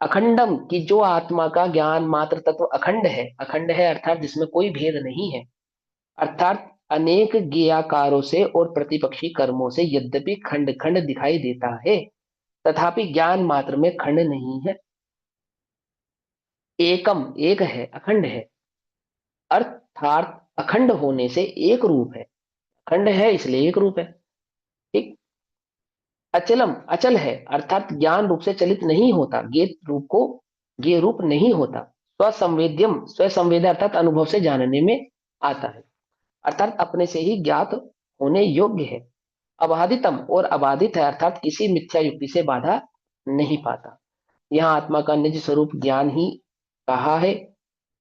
अखंडम की जो आत्मा का ज्ञान मात्र तत्व अखंड है अर्थात जिसमें कोई भेद नहीं है, अर्थात अनेक ज्ञेयाकारों से और प्रतिपक्षी कर्मों से यद्यपि खंड खंड दिखाई देता है, तथापि ज्ञान मात्र में खंड नहीं है। एकम एक है, अखंड है, अर्थात अखंड होने से एक रूप है, खंड है इसलिए एक रूप है। ठीक। अचलम अचल है, अर्थात ज्ञान रूप से चलित नहीं होता, ज्ञेय रूप नहीं होता। स्वसंवेद्यम स्वसंवेद अर्थात अनुभव से जानने में आता है, अर्थात अपने से ही ज्ञात होने योग्य है। अबाधितम और अबाधित है, अर्थात किसी मिथ्या युक्ति से बाधा नहीं पाता। यहाँ आत्मा का निज स्वरूप ज्ञान ही कहा है।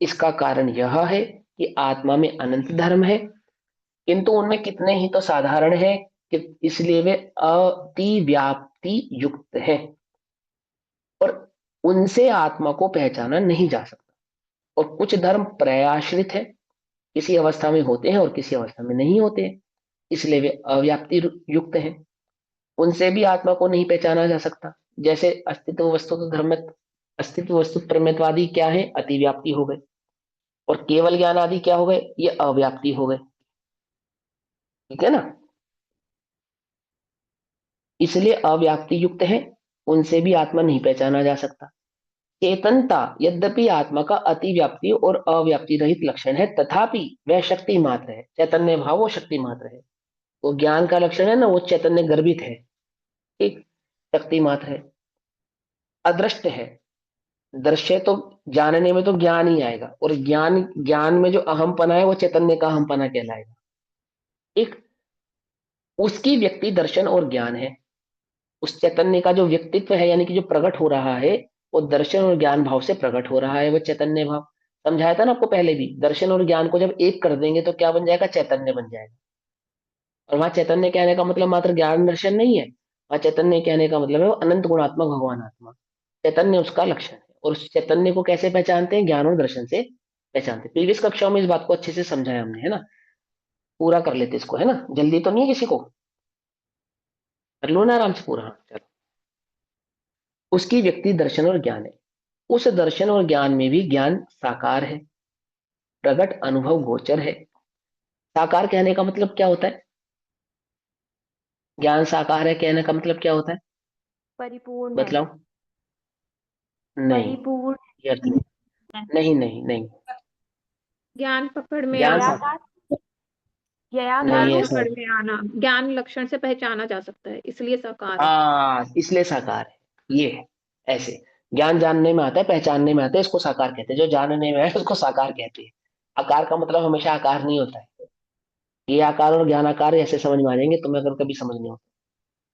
इसका कारण यह है कि आत्मा में अनंत धर्म है, किंतु उनमें कितने ही तो साधारण है कि इसलिए वे अतिव्याप्ति युक्त है और उनसे आत्मा को पहचाना नहीं जा सकता। और कुछ धर्म प्रयाश्रित है, किसी अवस्था में होते हैं और किसी अवस्था में नहीं होते हैं, इसलिए वे अव्याप्ति युक्त हैं, उनसे भी आत्मा को नहीं पहचाना जा सकता। जैसे अस्तित्व वस्तु धर्म में अस्तित्व वस्तु प्रमेयवादी क्या है? अतिव्याप्ति हो गए, और केवल ज्ञान आदि क्या हो गए? ये अव्याप्ति हो गए। ठीक है ना? इसलिए अव्याप्ति युक्त है, उनसे भी आत्मा नहीं पहचाना जा सकता। चेतनता यद्यपि आत्मा का अतिव्याप्ति और अव्याप्ति रहित लक्षण है, तथापि वह शक्ति मात्र है। चैतन्य भाव वो शक्ति मात्र है। वो ज्ञान का लक्षण है ना, वो चैतन्य गर्भित है, ठीक, शक्ति मात्र है। अदृष्ट है, दृश्य तो जानने में तो ज्ञान ही आएगा, और ज्ञान में जो अहमपना है वो चैतन्य का अहमपना कहलाएगा। एक उसकी व्यक्ति दर्शन और ज्ञान है। उस चैतन्य का जो व्यक्तित्व है यानी कि जो प्रकट हो रहा है, वो दर्शन और ज्ञान भाव से प्रकट हो रहा है, वो चैतन्य भाव। समझाया था ना आपको पहले भी, दर्शन और ज्ञान को जब एक कर देंगे तो क्या बन जाएगा? चैतन्य बन जाएगा। और वहां चैतन्य कहने का मतलब मात्र ज्ञान दर्शन नहीं है, वहां चैतन्य कहने का मतलब है वो अनंत गुणात्मक भगवान आत्मा। चैतन्य उसका लक्षण है, और उस चैतन्य को कैसे पहचानते हैं? ज्ञान और दर्शन से पहचानते हैं। प्रीवियस कक्षाओं में इस बात को अच्छे से समझाया हमने, है ना? पूरा कर लेते इसको, है ना? जल्दी तो नहीं है किसी को? कर लो ना आराम से पूरा। हाँ, चलो। उसकी व्यक्ति दर्शन और ज्ञान है। उस दर्शन और ज्ञान में भी ज्ञान साकार है, प्रकट अनुभव गोचर है। साकार कहने का मतलब क्या होता है? ज्ञान साकार है कहने का मतलब क्या होता है? परिपूर्ण है। बतलाओ। नहीं, परिपूर्ण ये अर्थ नहीं, नहीं नहीं नहीं। ज्ञान पकड़ में ज्ञान आना। साकार ययाकार नहीं, ज्ञान रूप ऐसा पकड़ में आना, ज्ञान लक्षण से पहचाना जा सकता है, इसलिए साकार है। हाँ, इसलिए साकार है। ये ऐसे ज्ञान जानने में आता है, पहचानने में आता है, इसको साकार कहते हैं। जो जानने में है उसको साकार कहते हैं। आकार का मतलब हमेशा आकार नहीं होता है। ये आकार और ज्ञानाकार ऐसे समझ में आ जाएंगे तुम्हें अगर कभी समझ नहीं होता।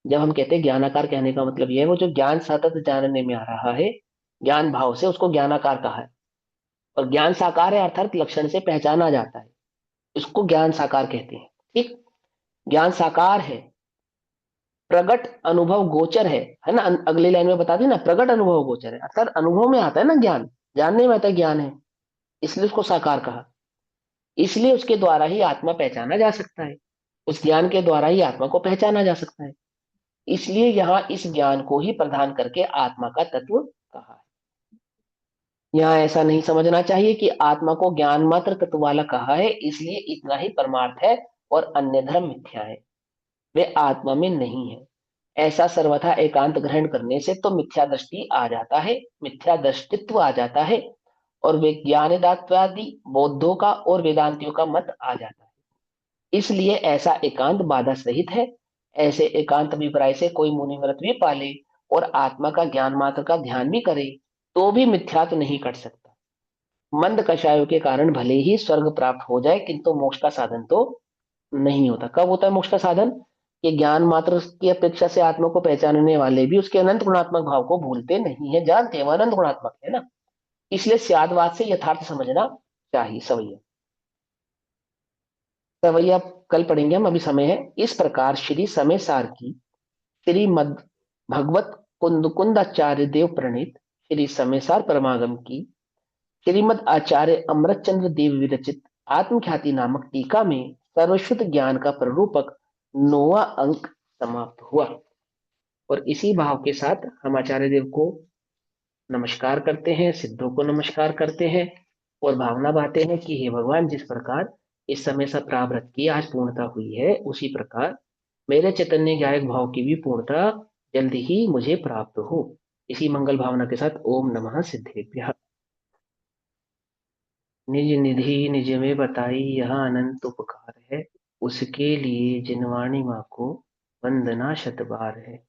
जब हम कहते हैं ज्ञानाकार, कहने का मतलब ये है वो जो ज्ञान सतत जानने में आ रहा है ज्ञान भाव से, उसको ज्ञानाकार कहा है। और ज्ञान साकार है अर्थात लक्षण से पहचाना जाता है, इसको ज्ञान साकार कहते हैं। ठीक। ज्ञान साकार है, प्रगट अनुभव गोचर है ना? अगली लाइन में बता दी ना, प्रगट अनुभव गोचर है अर्थात अनुभव में आता है ना, ज्ञान जानने में आता है, ज्ञान है, इसलिए उसको साकार कहा। इसलिए उसके द्वारा ही आत्मा पहचाना जा सकता है, उस ज्ञान के द्वारा ही आत्मा को पहचाना जा सकता है। इसलिए यहाँ इस ज्ञान को ही प्रदान करके आत्मा का तत्व कहा है। यहाँ ऐसा नहीं समझना चाहिए कि आत्मा को ज्ञान मात्र तत्व वाला कहा है इसलिए इतना ही परमार्थ है और अन्य धर्म मिथ्या है। वे आत्मा में नहीं है। ऐसा सर्वथा एकांत ग्रहण करने से तो मिथ्या दृष्टि आ जाता है, मिथ्या दृष्टित्व आ जाता है और विज्ञानदात्वादि बौद्धों का और वेदांतियों का मत आ जाता है। इसलिए ऐसा एकांत बाधा सहित है। ऐसे एकांत अभिप्राय से कोई मुनि व्रत भी पाले और आत्मा का ज्ञान मात्र का ध्यान भी करे तो भी मिथ्या तो नहीं कर सकता। मंद कषायों के कारण भले ही स्वर्ग प्राप्त हो जाए किंतु मोक्ष का साधन तो नहीं होता। कब होता है मोक्ष का साधन? कि ज्ञान मात्र की अपेक्षा से आत्मा को पहचानने वाले भी उसके अनंत गुणात्मक भाव को भूलते नहीं है, जानते हैं वह अनंत गुणात्मक है ना। इसलिए स्यादवाद से यथार्थ समझना चाहिए। सवैया सवैया कल पढ़ेंगे हम, अभी समय है। इस प्रकार श्री समय सार की श्रीमद भगवत कुंदाचार्य देव प्रणीत श्री समयसार परमागम की श्रीमद आचार्य अमृतचंद्र देव विरचित आत्मख्याति नामक टीका में सर्वश्रुत ज्ञान का प्ररूपक 9वां अंक समाप्त हुआ। और इसी भाव के साथ हम आचार्य देव को नमस्कार करते हैं, सिद्धों को नमस्कार करते हैं और भावना बाते हैं कि हे भगवान, जिस प्रकार इस समय से प्रारब्ध की आज पूर्णता हुई है उसी प्रकार मेरे चैतन्य ज्ञायक भाव की भी पूर्णता जल्दी ही मुझे प्राप्त हो। इसी मंगल भावना के साथ ओम नमः सिद्धेभ्यः। निज निधि निज में बताई यह अनंत उपकार है, उसके लिए जिनवाणी माँ को वंदना शत बार है।